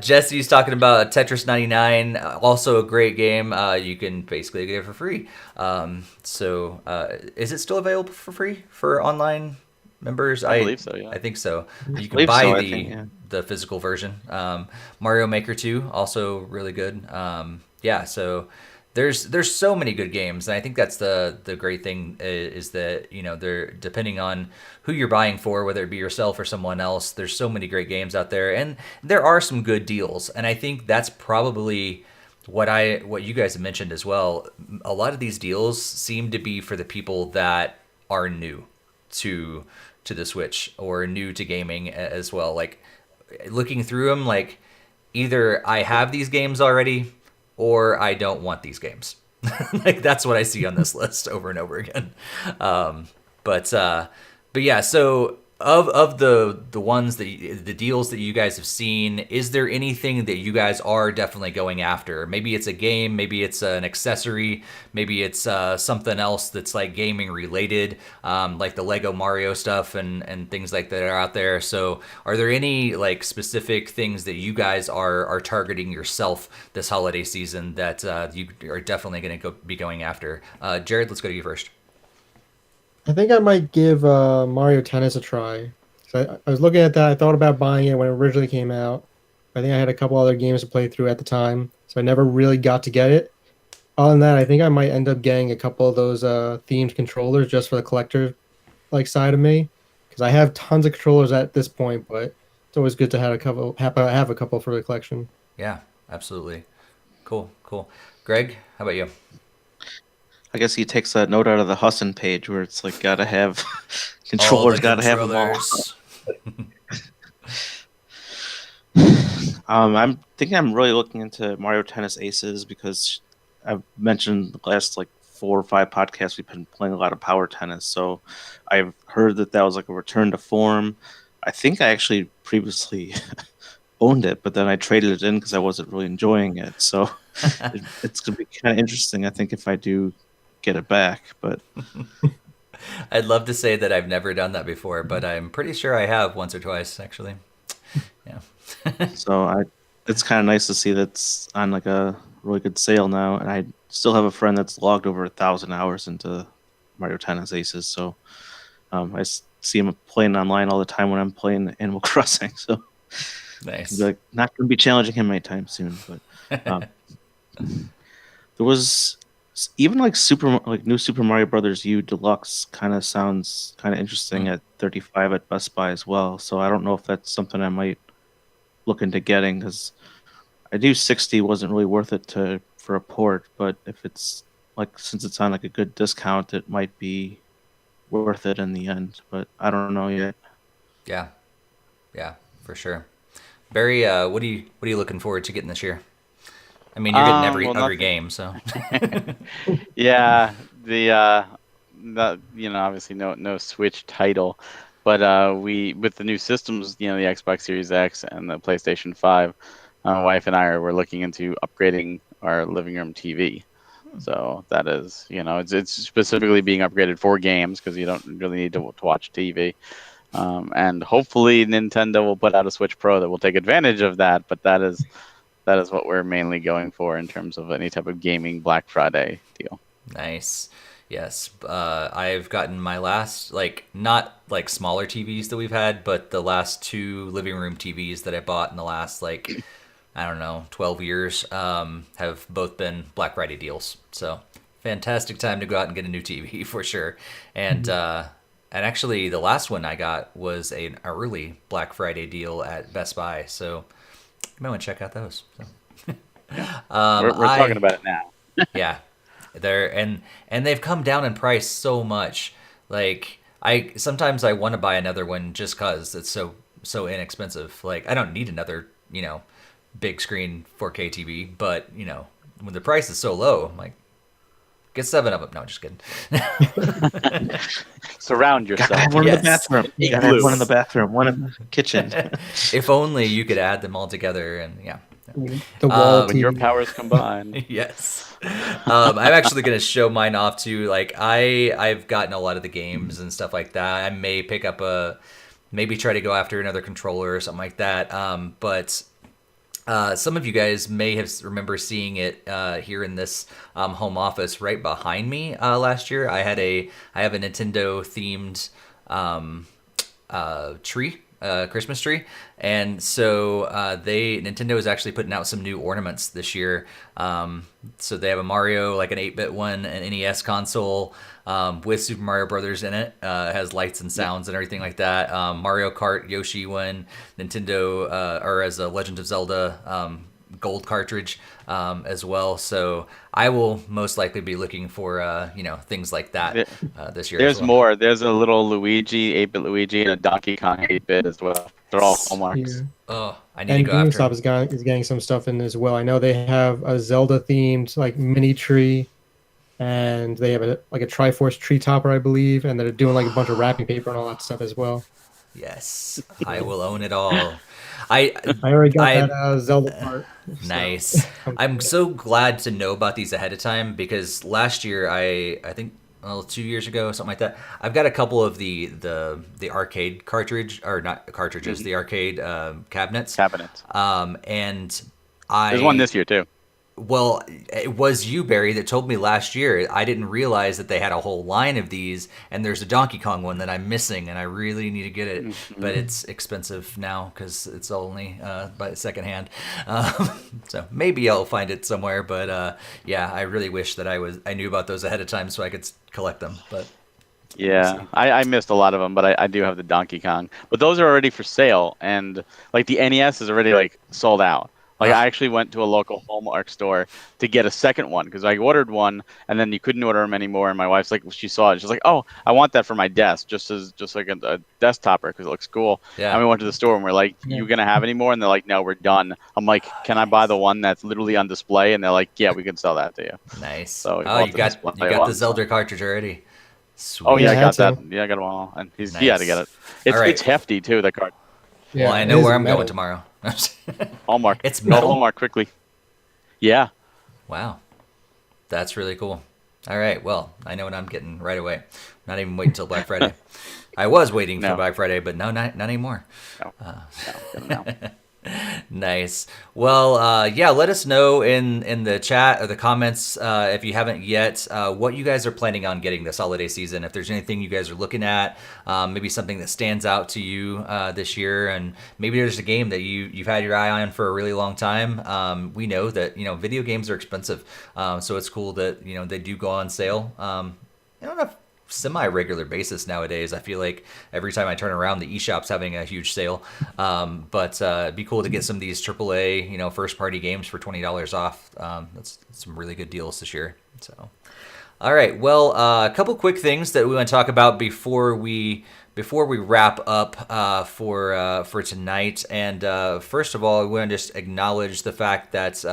Jesse's talking about Tetris 99, also a great game. You can basically get it for free. Is it still available for free for online members? I believe so, yeah. I think so. You can buy the physical version. Mario Maker 2, also really good. So there's so many good games, and I think that's the great thing is that they're depending on who you're buying for, whether it be yourself or someone else. There's so many great games out there, and there are some good deals, and I think that's probably what you guys have mentioned as well. A lot of these deals seem to be for the people that are new to the Switch or new to gaming as well. Like looking through them, like either I have these games already or I don't want these games. Like that's what I see on this list over and over again. But yeah, so of the ones the deals that you guys have seen, is there anything that you guys are definitely going after? Maybe it's a game, maybe it's an accessory, maybe it's something else that's like gaming related, like the Lego Mario stuff and things like that are out there. So are there any like specific things that you guys are targeting yourself this holiday season that you are definitely going to be going after? Jared, let's go to you first. I think I might give Mario Tennis a try. So I was looking at that. I thought about buying it when it originally came out. I think I had a couple other games to play through at the time, so I never really got to get it. Other than that, I think I might end up getting a couple of those themed controllers just for the collector side of me, because I have tons of controllers at this point. But it's always good to have a couple for the collection. Yeah, absolutely. Cool. Greg, how about you? I guess he takes that note out of the Hussin page where it's like gotta have controllers, gotta have them all. I'm thinking I'm really looking into Mario Tennis Aces because I've mentioned the last like 4 or 5 podcasts we've been playing a lot of power tennis. So I've heard that was like a return to form. I think I actually previously owned it, but then I traded it in because I wasn't really enjoying it. So it's gonna be kind of interesting, I think, if I do get it back. But I'd love to say that I've never done that before, but I'm pretty sure I have once or twice actually. Yeah. So it's kind of nice to see that's on like a really good sale now, and I still have a friend that's logged over 1,000 hours into Mario Tennis Aces. So see him playing online all the time when I'm playing Animal Crossing. So Nice. like, not going to be challenging him anytime soon. But there was even like new Super Mario Brothers U Deluxe kind of sounds kind of interesting at $35 at Best Buy as well. So I don't know if that's something I might look into getting, because I do 60 wasn't really worth it for a port, but if it's like, since it's on like a good discount, it might be worth it in the end. But I don't know yet. Yeah, for sure. Barry, what are you looking forward to getting this year? I mean, you're getting every game, so. Yeah, obviously no Switch title, but we, with the new systems, the Xbox Series X and the PlayStation 5, my wife and I were looking into upgrading our living room TV. So that is, it's specifically being upgraded for games, because you don't really need to watch TV. And hopefully Nintendo will put out a Switch Pro that will take advantage of that. But that is what we're mainly going for in terms of any type of gaming Black Friday deal. Nice. Yes. I've gotten my last, not like smaller TVs that we've had, but the last 2 living room TVs that I bought in the last, I don't know, 12 years, have both been Black Friday deals. So fantastic time to go out and get a new TV for sure. And, and actually the last one I got was an early Black Friday deal at Best Buy. So you might want to check out those. So. We're talking about it now. Yeah. And they've come down in price so much. Sometimes I want to buy another one just cause it's so inexpensive. I don't need another, big screen 4K TV, but when the price is so low, I'm like, get 7 of them. No, just kidding. Surround yourself. Gotta have one in the bathroom. You gotta have one in the bathroom, one in the kitchen. If only you could add them all together, and yeah. The wall when TV. your powers combine. Yes. I'm actually going to show mine off too. I've gotten a lot of the games and stuff like that. I may pick up maybe try to go after another controller or something like that. But some of you guys may remember seeing it here in this home office right behind me last year. I have a Nintendo themed tree. Christmas tree, and so Nintendo is actually putting out some new ornaments this year. So they have a Mario, like an 8-bit one, an NES console with Super Mario Brothers in it. It has lights and sounds and everything like that. Mario Kart, Yoshi one, Nintendo, or as a Legend of Zelda gold cartridge as well. So I will most likely be looking for things like that this year. There's more. There's a little Luigi, 8-bit Luigi, and a Donkey Kong 8-bit as well. They're all hallmarks. Yeah. Oh, I need to go after GameStop is getting some stuff in as well. I know they have a Zelda themed mini tree, and they have a Triforce tree topper, I believe, and they're doing a bunch of wrapping paper and all that stuff as well. Yes, I will own it all. I already got that Zelda part. Nice. I'm so glad to know about these ahead of time, because last year I think 2 years ago, something like that, I've got a couple of the arcade cartridge, or not cartridges, the arcade cabinets. And there's one this year too. Well, it was you, Barry, that told me last year. I didn't realize that they had a whole line of these, and there's a Donkey Kong one that I'm missing, and I really need to get it, but it's expensive now because it's only by secondhand. So maybe I'll find it somewhere, but yeah, I really wish that I knew about those ahead of time so I could collect them. But yeah, I missed a lot of them, but I do have the Donkey Kong. But those are already for sale, and the NES is already sold out. I actually went to a local Hallmark store to get a second one, because I ordered one and then you couldn't order them anymore. And my wife's she saw it. She's like, "Oh, I want that for my desk, just like a desktopper, because it looks cool." Yeah. And we went to the store and we're like, "You gonna have any more?" And they're like, "No, we're done." I'm like, "Can I buy the one that's literally on display?" And they're like, "Yeah, we can sell that to you." Nice. So you got the Zelda cartridge already. Sweet. Oh yeah, I got that. Yeah, I got them all. And he Nice. had to get it. It's hefty too. That card. Yeah, well, I know where I'm going tomorrow. Hallmark. It's Go metal. Hallmark quickly. Yeah. Wow. That's really cool. All right. Well, I know what I'm getting right away. Not even waiting until Black Friday. I was waiting for Black Friday, but no, not anymore. No. Nice. Well, yeah, let us know in the chat or the comments if you haven't yet what you guys are planning on getting this holiday season. If there's anything you guys are looking at, maybe something that stands out to you this year, and maybe there's a game that you've had your eye on for a really long time. We know that video games are expensive, so it's cool that they do go on sale. I don't know if semi-regular basis nowadays. I feel like every time I turn around, the eShop's having a huge sale. But it'd be cool to get some of these AAA, first-party games for $20 off. That's some really good deals this year. So, all right. Well, a couple quick things that we want to talk about before we wrap up for tonight. And first of all, we want to just acknowledge the fact that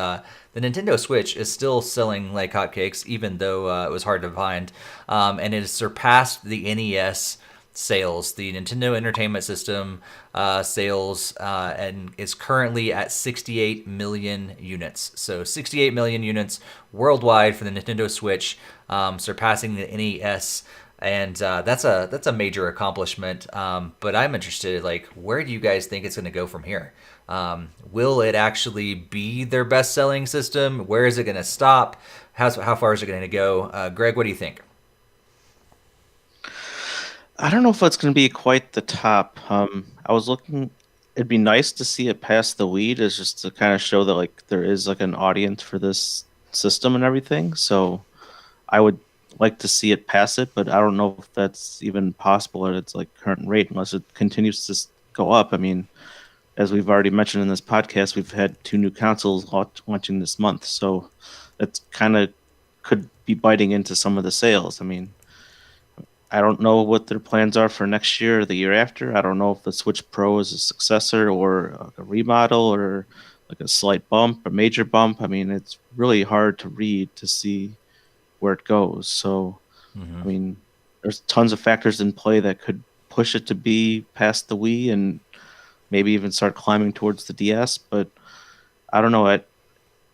the Nintendo Switch is still selling like hotcakes, even though it was hard to find, and it has surpassed the NES sales, the Nintendo Entertainment System sales, and is currently at 68 million units. So 68 million units worldwide for the Nintendo Switch, surpassing the NES. And that's a major accomplishment. But I'm interested, like, where do you guys think it's going to go from here? Will it actually be their best-selling system? Where is it going to stop? How far is it going to go? Greg, what do you think? I don't know if it's going to be quite the top. I was looking. It'd be nice to see it pass the Wii, is just to kind of show that like there is like an audience for this system and everything. So I would like to see it pass it, but I don't know if that's even possible at its like current rate unless it continues to go up. I mean, as we've already mentioned in this podcast, we've had 2 new consoles launching this month, so that's kind of could be biting into some of the sales. I mean, I don't know what their plans are for next year or the year after. I don't know if the Switch Pro is a successor or a remodel or like a slight bump, a major bump. I mean, it's really hard to read to see where it goes. So, I mean, there's tons of factors in play that could push it to be past the Wii and maybe even start climbing towards the DS. But I don't know. At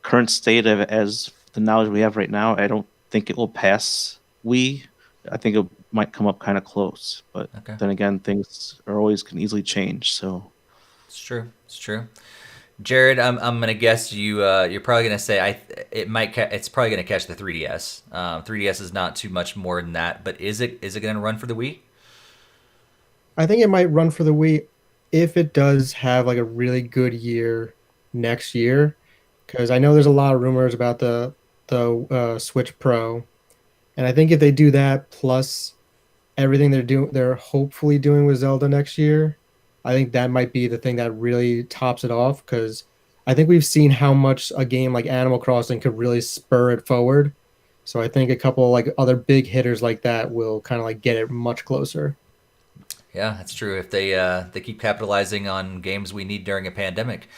current state of as the knowledge we have right now, I don't think it will pass Wii. I think it might come up kind of close. But then again, things can easily change. So it's true. It's true. Jared, I'm gonna guess you're probably gonna say it's probably gonna catch the 3DS. 3DS is not too much more than that, but is it gonna run for the Wii? I think it might run for the Wii if it does have like a really good year next year, because I know there's a lot of rumors about the Switch Pro, and I think if they do that plus everything they're hopefully doing with Zelda next year, I think that might be the thing that really tops it off, because I think we've seen how much a game like Animal Crossing could really spur it forward. So I think a couple like other big hitters like that will kind of like get it much closer. Yeah, that's true. If they keep capitalizing on games we need during a pandemic,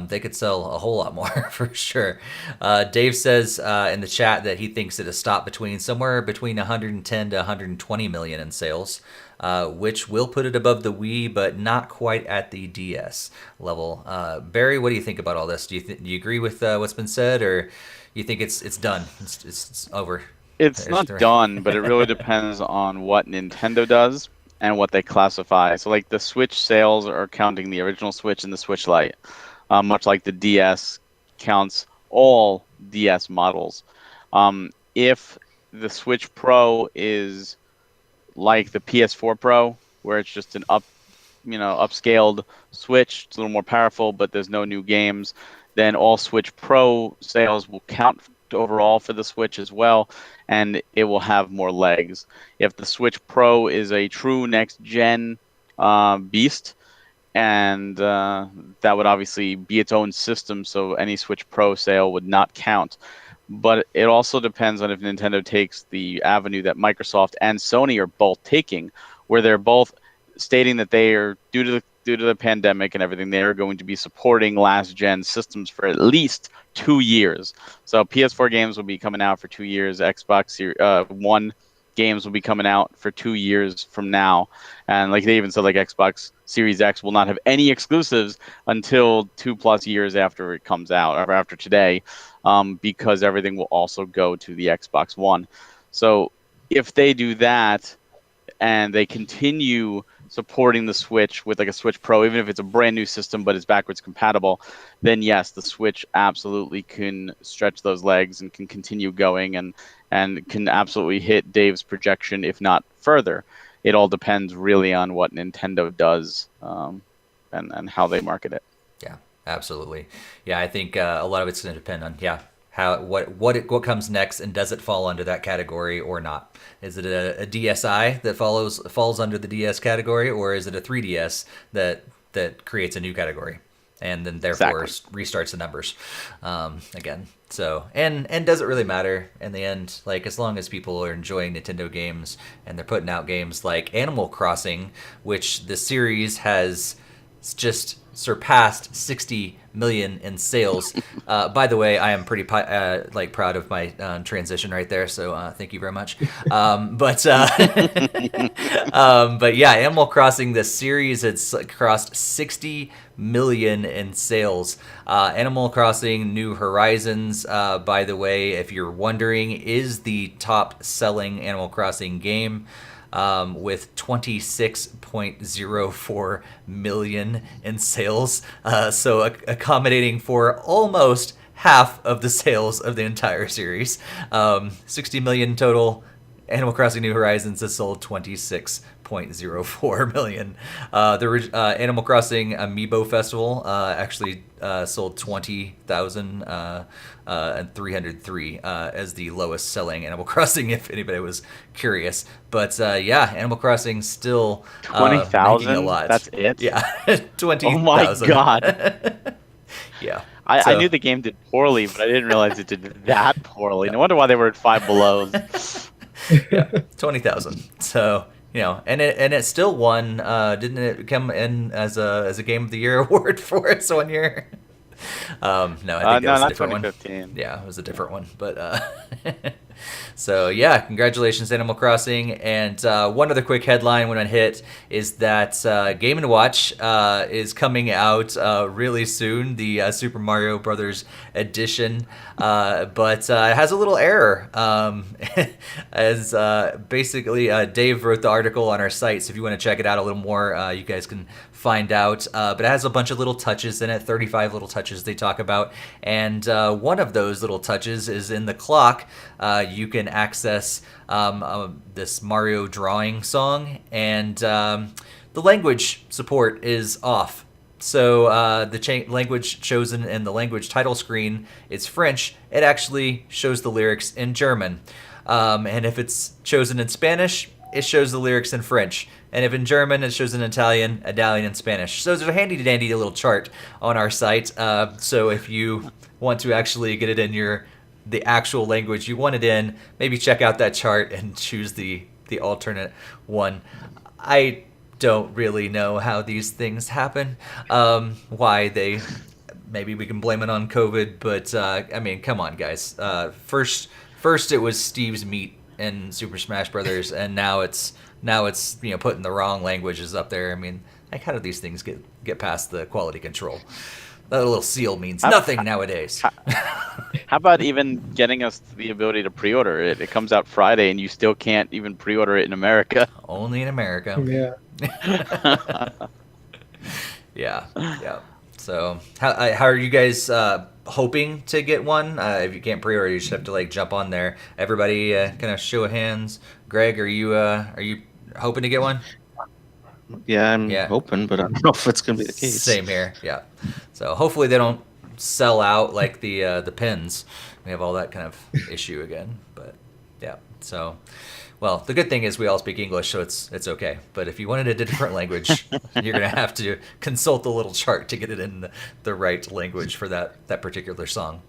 they could sell a whole lot more for sure. Dave says in the chat that he thinks it'll stop somewhere between 110 to 120 million in sales, which will put it above the Wii, but not quite at the DS level. Barry, what do you think about all this? Do you agree with what's been said, or you think it's done? It's over. It's not done, but it really depends on what Nintendo does and what they classify. So like the Switch sales are counting the original Switch and the Switch Lite, much like the DS counts all DS models. If the Switch Pro is like the PS4 Pro, where it's just an upscaled Switch, it's a little more powerful, but there's no new games, then all Switch Pro sales will count overall for the Switch as well, and it will have more legs. If the Switch Pro is a true next-gen beast, and that would obviously be its own system, so any Switch Pro sale would not count. But it also depends on if Nintendo takes the avenue that Microsoft and Sony are both taking, where they're both stating that they are, due to the pandemic and everything, they are going to be supporting last-gen systems for at least 2 years. So PS4 games will be coming out for 2 years. Xbox One games will be coming out for 2 years from now. And like they even said, like Xbox Series X will not have any exclusives until 2+ years after it comes out, or after today, because everything will also go to the Xbox One. So if they do that, and they continue supporting the Switch with like a Switch Pro, even if it's a brand new system but it's backwards compatible, then yes, the Switch absolutely can stretch those legs and can continue going and can absolutely hit Dave's projection, if not further. It all depends really on what Nintendo does and how they market it. Yeah, absolutely. Yeah, I think a lot of it's going to depend on how what comes next, and does it fall under that category or not? Is it a DSi that falls under the DS category, or is it a 3DS that creates a new category and then therefore restarts the numbers again? So and does it really matter in the end? Like, as long as people are enjoying Nintendo games and they're putting out games like Animal Crossing, which the series has just surpassed 60 million in sales. By the way, I am pretty proud of my transition right there, so thank you very much. But yeah, Animal Crossing, the series, it's crossed 60 million in sales. Animal Crossing New Horizons, by the way, if you're wondering, is the top selling Animal Crossing game, with 26.04 million in sales, so accommodating for almost half of the sales of the entire series. 60 million total. Animal Crossing New Horizons has sold 26.04 million. The Animal Crossing Amiibo Festival actually sold 20,303 as the lowest selling Animal Crossing, if anybody was curious. But yeah, Animal Crossing still 20,000. making a lot. That's it. Yeah, 20,000. Oh my god. Yeah. I knew the game did poorly, but I didn't realize it did that poorly. No wonder why they were at Five Below. Yeah, 20,000. So, and it still won. Didn't it come in as a Game of the Year award for us one year? No, I think that was a different 2015. one. Yeah, it was a different one. But so yeah, congratulations, Animal Crossing. And one other quick headline when I hit is that Game & Watch is coming out really soon, the Super Mario Brothers edition, but it has a little error. As basically Dave wrote the article on our site, so if you want to check it out a little more, you guys can find out. But it has a bunch of little touches in it, 35 little touches they talk about, and one of those little touches is in the clock. You can access this Mario drawing song, and the language support is off. So the language chosen in the language title screen is French. It actually shows the lyrics in German. And if it's chosen in Spanish, it shows the lyrics in French. And if in German, it shows in Italian and Spanish. So there's a handy-dandy little chart on our site. So if you want to actually get it in the actual language you want it in, maybe check out that chart and choose the alternate one. I don't really know how these things happen. Maybe we can blame it on COVID, but I mean, come on, guys. First it was Steve's meat in Super Smash Brothers, and now it's putting the wrong languages up there. I mean, like, how do these things get past the quality control? That little seal means nothing nowadays. How about even getting us the ability to pre-order it? It comes out Friday, and you still can't even pre-order it in America. Only in America. Yeah. Yeah. So how are you guys hoping to get one? If you can't pre-order, you just have to jump on there. Everybody, kind of show of hands. Greg, are you hoping to get one? Yeah, I'm hoping, but I don't know if it's going to be the case. Same here. Yeah. So hopefully they don't sell out like the pins. We have all that kind of issue again. But yeah. So, well, the good thing is we all speak English, so it's okay. But if you wanted a different language, you're going to have to consult the little chart to get it in the right language for that particular song.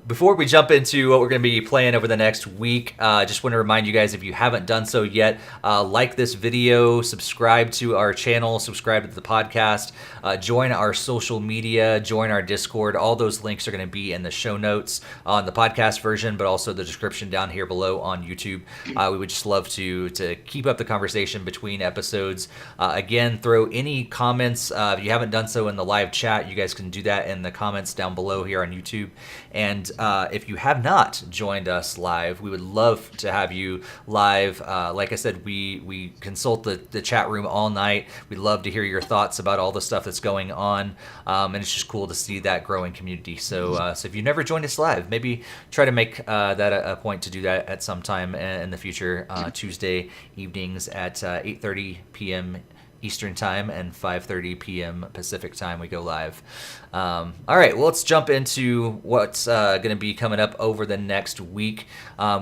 Before we jump into what we're going to be playing over the next week, I just want to remind you guys, if you haven't done so yet, like this video, subscribe to our channel, subscribe to the podcast, join our social media, join our Discord. All those links are going to be in the show notes on the podcast version, but also the description down here below. below on YouTube. We would just love to keep up the conversation between episodes. Again, throw any comments. If you haven't done so in the live chat, you guys can do that in the comments down below here on YouTube. And if you have not joined us live, we would love to have you live. Like I said, we consult the chat room all night. We'd love to hear your thoughts about all the stuff that's going on. And it's just cool to see that growing community. So if you've never joined us live, maybe try to make that a point to do that at some time in the future. Tuesday evenings at 8:30 p.m. Eastern Time and 5:30 p.m. Pacific Time we go live. All right, well, let's jump into what's going to be coming up over the next week.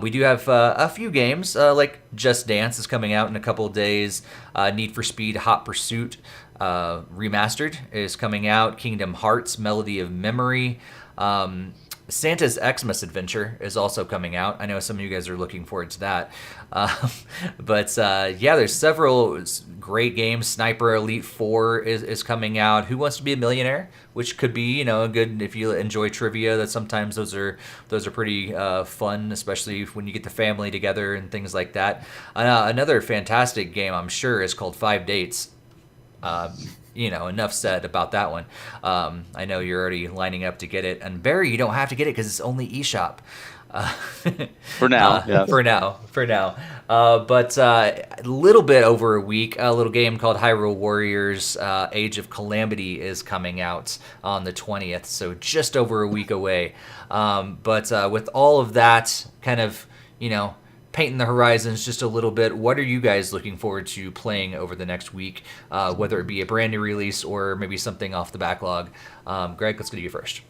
We do have a few games, like Just Dance is coming out in a couple of days. Need for Speed Hot Pursuit Remastered is coming out. Kingdom Hearts Melody of Memory. Santa's Xmas Adventure is also coming out. I know some of you guys are looking forward to that. But there's several great games. Sniper Elite 4 is coming out. Who Wants to Be a Millionaire? Which could be, a good, if you enjoy trivia, that sometimes those are pretty fun, especially when you get the family together and things like that. Another fantastic game, I'm sure, is called 5 Dates. Enough said about that one. I know you're already lining up to get it. And Barry, you don't have to get it because it's only eShop. For now, yes. For now. But a little bit over a week, a little game called Hyrule Warriors Age of Calamity is coming out on the 20th, so just over a week away. But with all of that kind of, painting the horizons just a little bit, what are you guys looking forward to playing over the next week, whether it be a brand new release or maybe something off the backlog? Greg, let's go to you first.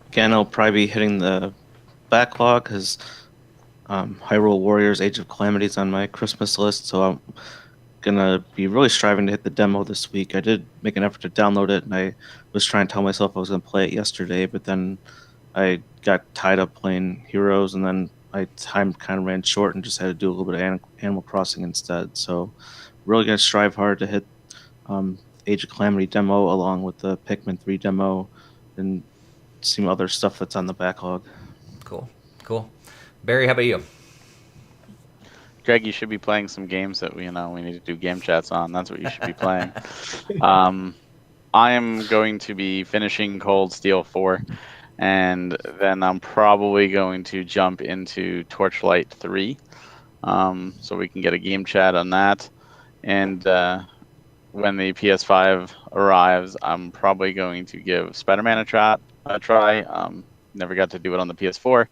Again, I'll probably be hitting the backlog because Hyrule Warriors Age of Calamity is on my Christmas list, so I'm going to be really striving to hit the demo this week. I did make an effort to download it, and I was trying to tell myself I was going to play it yesterday, but then I got tied up playing Heroes, and then my time kind of ran short and just had to do a little bit of Animal Crossing instead. So really going to strive hard to hit Age of Calamity demo along with the Pikmin 3 demo and some other stuff that's on the backlog. Cool. Barry, how about you? Greg, you should be playing some games that we need to do game chats on. That's what you should be playing. I am going to be finishing Cold Steel 4. And then I'm probably going to jump into Torchlight 3, so we can get a game chat on that. And when the PS5 arrives, I'm probably going to give Spider-Man a try. Never got to do it on the PS4,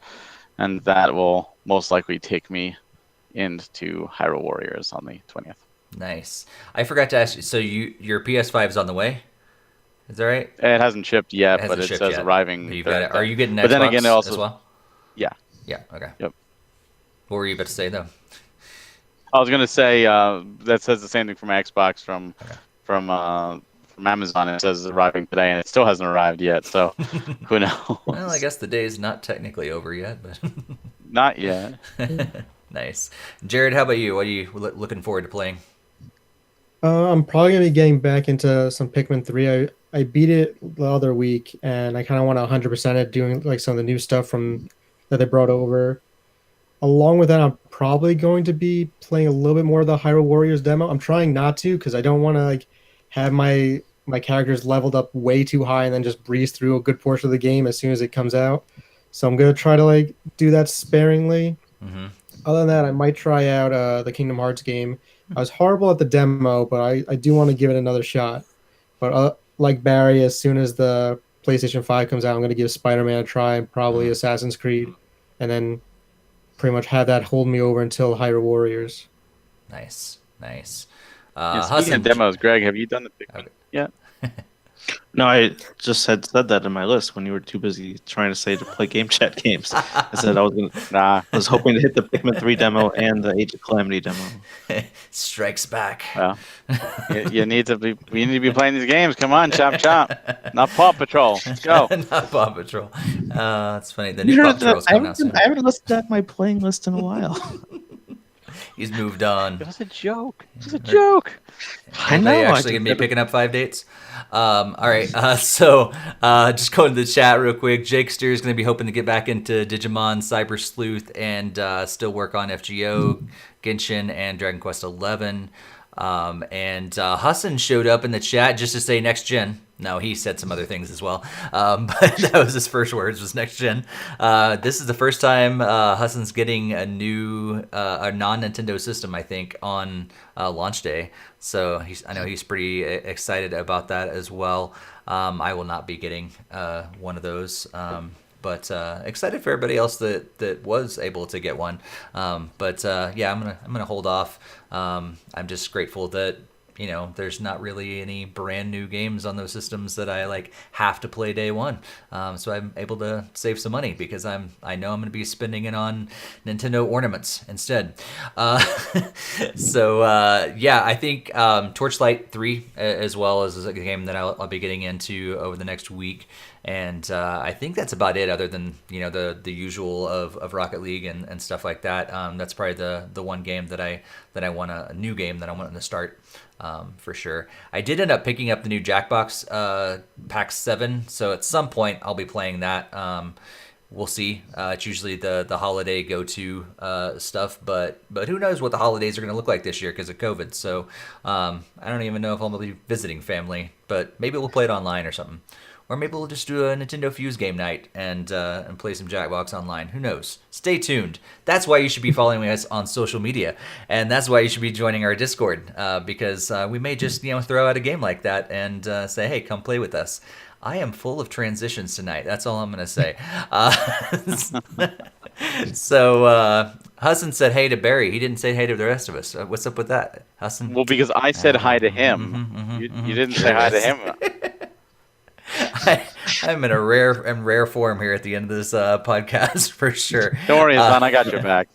and that will most likely take me into Hyrule Warriors on the 20th. Nice. I forgot to ask you, so your PS5 is on the way? Is that right? It hasn't shipped yet, but it says arriving. You've got it. Are you getting Xbox but then again, it also, as well? Yeah. Yeah, okay. Yep. What were you about to say, though? I was going to say that says the same thing for my Xbox from Amazon. It says arriving today, and it still hasn't arrived yet, so who knows? Well, I guess the day is not technically over yet, but... Not yet. Nice. Jared, how about you? What are you looking forward to playing? I'm probably going to be getting back into some Pikmin 3. I beat it the other week, and I kind of want to 100% it, doing like some of the new stuff that they brought over. Along with that, I'm probably going to be playing a little bit more of the Hyrule Warriors demo. I'm trying not to because I don't want to have my characters leveled up way too high and then just breeze through a good portion of the game as soon as it comes out. So I'm going to try to do that sparingly. Mm-hmm. Other than that, I might try out the Kingdom Hearts game. I was horrible at the demo, but I do want to give it another shot. But like Barry, as soon as the PlayStation 5 comes out, I'm going to give Spider-Man a try and probably Assassin's Creed, and then pretty much have that hold me over until Hyrule Warriors. Nice. Speaking of demos, Greg, have you done the Pikmin yet? No, I just had said that in my list when you were too busy trying to say to play game chat games. I said I was hoping to hit the Pikmin 3 demo and the Age of Calamity demo. Strikes back. Well, you need to be playing these games. Come on, chop. Not Paw Patrol. Let's go. Not Paw Patrol. That's funny. The new Paw Patrol's coming out soon. I haven't listened to my playing list in a while. He's moved on. It was a joke. It was a joke. I Are know. they actually going to be picking up 5 dates? All right. So just going to the chat real quick. Jakester is going to be hoping to get back into Digimon, Cyber Sleuth, and still work on FGO, Genshin, and Dragon Quest XI. And Hassan showed up in the chat just to say next gen. No, he said some other things as well. But that was his first words, was next gen. This is the first time Hassan's getting a new, a non-Nintendo system, I think, on launch day. So I know he's pretty excited about that as well. I will not be getting one of those. But excited for everybody else that was able to get one. But yeah, I'm gonna hold off. I'm just grateful that there's not really any brand new games on those systems that I have to play day one. So I'm able to save some money because I know I'm gonna be spending it on Nintendo ornaments instead. So yeah, I think Torchlight 3 as well is a game that I'll be getting into over the next week. And I think that's about it, other than the usual of Rocket League and stuff like that. That's probably the one game that I want a new game that I want to start for sure. I did end up picking up the new Jackbox Pack 7, so at some point I'll be playing that. We'll see. It's usually the holiday go-to stuff, but who knows what the holidays are going to look like this year because of COVID. So I don't even know if I'll be visiting family, but maybe we'll play it online or something. Or maybe we'll just do a NintendoFuse game night and play some Jackbox online. Who knows? Stay tuned. That's why you should be following us on social media, and that's why you should be joining our Discord because we may just throw out a game like that and say, hey, come play with us. I am full of transitions tonight. That's all I'm gonna say. So Hassan said hey to Barry. He didn't say hey to the rest of us. What's up with that, Hassan? Well, because I said hi to him. You didn't say hi to him. I'm in a rare form here at the end of this podcast for sure. Don't worry, son. I got your back.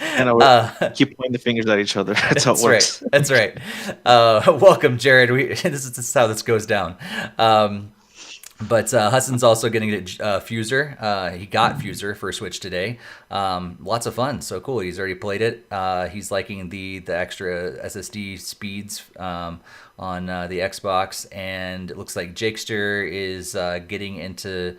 And keep pointing the fingers at each other. That's how it works. Right. That's right. Welcome, Jared. This is how this goes down. But Hassan's also getting Fuser. He got Fuser for Switch today. Lots of fun. So cool. He's already played it. He's liking the extra SSD speeds on the Xbox. And it looks like Jakester is getting into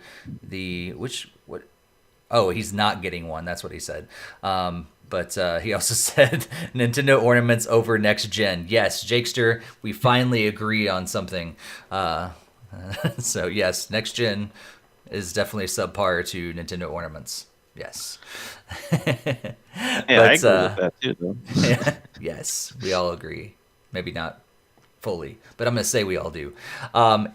Oh, he's not getting one. That's what he said. But he also said Nintendo ornaments over next gen. Yes, Jakester, we finally agree on something. So yes, next gen is definitely subpar to Nintendo ornaments. Yes. Yeah, I agree with that too, though. Yes, we all agree. Maybe not fully, but I'm gonna say we all do.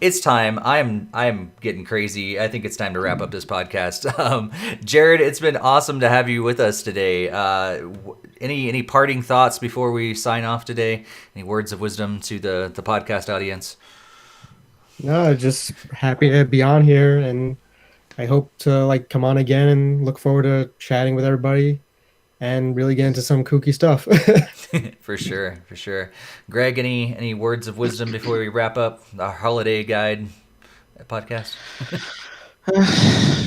It's time. I'm getting crazy. I think it's time to wrap up this podcast. Jared, it's been awesome to have you with us today. Any parting thoughts before we sign off today? Any words of wisdom to the podcast audience? No, just happy to be on here, and I hope to come on again and look forward to chatting with everybody and really get into some kooky stuff. For sure. Greg, any words of wisdom before we wrap up our holiday guide podcast?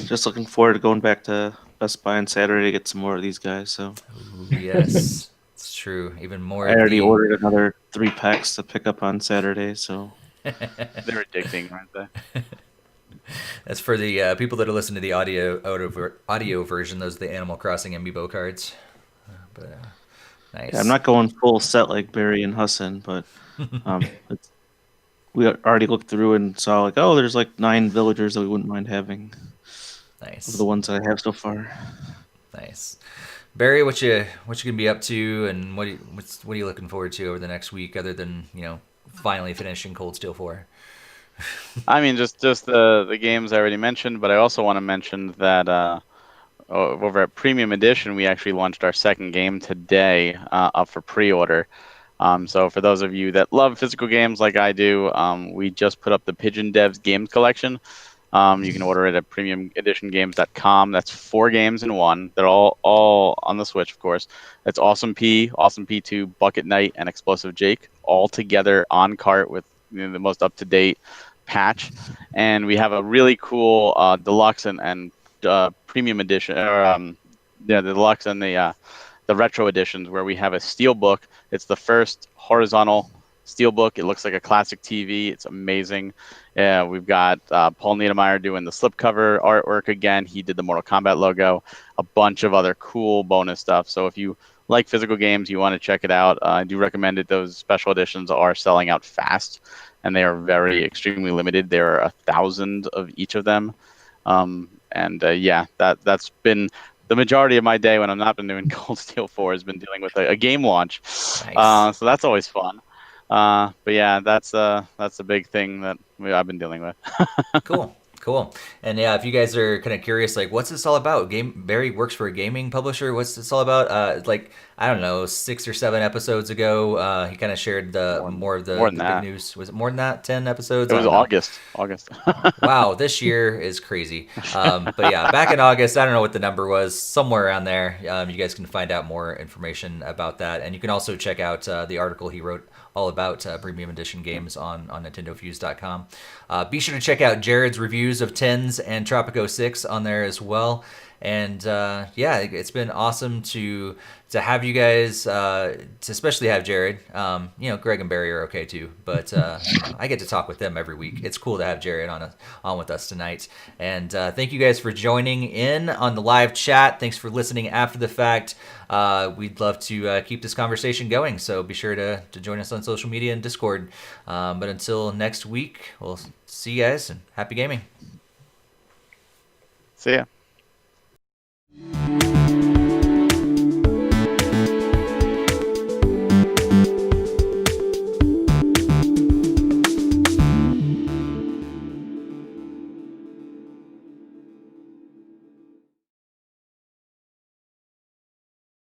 Just looking forward to going back to Best Buy on Saturday to get some more of these guys. So yes, it's true. Even more. I already ordered another 3 packs to pick up on Saturday. So they're addicting, aren't they? That's for the people that are listening to the audio version. Those are the Animal Crossing amiibo cards. Nice. Yeah, I'm not going full set like Barry and Hassan, but we already looked through and saw there's 9 villagers that we wouldn't mind having. Nice. Of the ones that I have so far. Nice. Barry, what you gonna be up to, and what are you looking forward to over the next week, other than finally finishing Cold Steel 4? I mean, just the games I already mentioned, but I also want to mention that over at Premium Edition, we actually launched our second game today up for pre-order. So for those of you that love physical games like I do, we just put up the Pigeon Devs Games Collection. You can order it at premiumeditiongames.com. That's 4 games in one. They're all on the Switch, of course. It's Awesome P, Awesome P2, Bucket Knight, and Explosive Jake, all together on cart with the most up-to-date patch. And we have a really cool Deluxe and Premium Edition, or the Deluxe and the the retro editions where we have a steelbook. It's the first horizontal steelbook. It looks like a classic TV. It's amazing. We've got Paul Niedermeyer doing the slipcover artwork again. He did the Mortal Kombat logo, a bunch of other cool bonus stuff. So if you like physical games, you want to check it out, I do recommend it. Those special editions are selling out fast, and they are very extremely limited. There are 1,000 of each of them. Yeah, that's been the majority of my day when I've not been doing Cold Steel 4 has been dealing with a game launch. Nice. So that's always fun. But yeah, that's a big thing that I've been dealing with. Cool. And yeah, if you guys are kind of curious, like, what's this all about? Barry works for a gaming publisher. What's this all about? Like, I don't know, 6 or 7 episodes ago, he kind of shared more of the big news. Was it more than that? 10 episodes? It was August. Wow, this year is crazy. But yeah, back in August, I don't know what the number was, somewhere around there. You guys can find out more information about that, and you can also check out the article he wrote all about premium edition games on NintendoFuse.com. Be sure to check out Jared's reviews of Tens and Tropico 6 on there as well. And yeah, it's been awesome to have you guys, to especially have Jared. Greg and Barry are okay too, but I get to talk with them every week. It's cool to have Jared on with us tonight. And thank you guys for joining in on the live chat. Thanks for listening after the fact. We'd love to keep this conversation going, so be sure to join us on social media and Discord. But until next week, we'll see you guys, and happy gaming. See ya.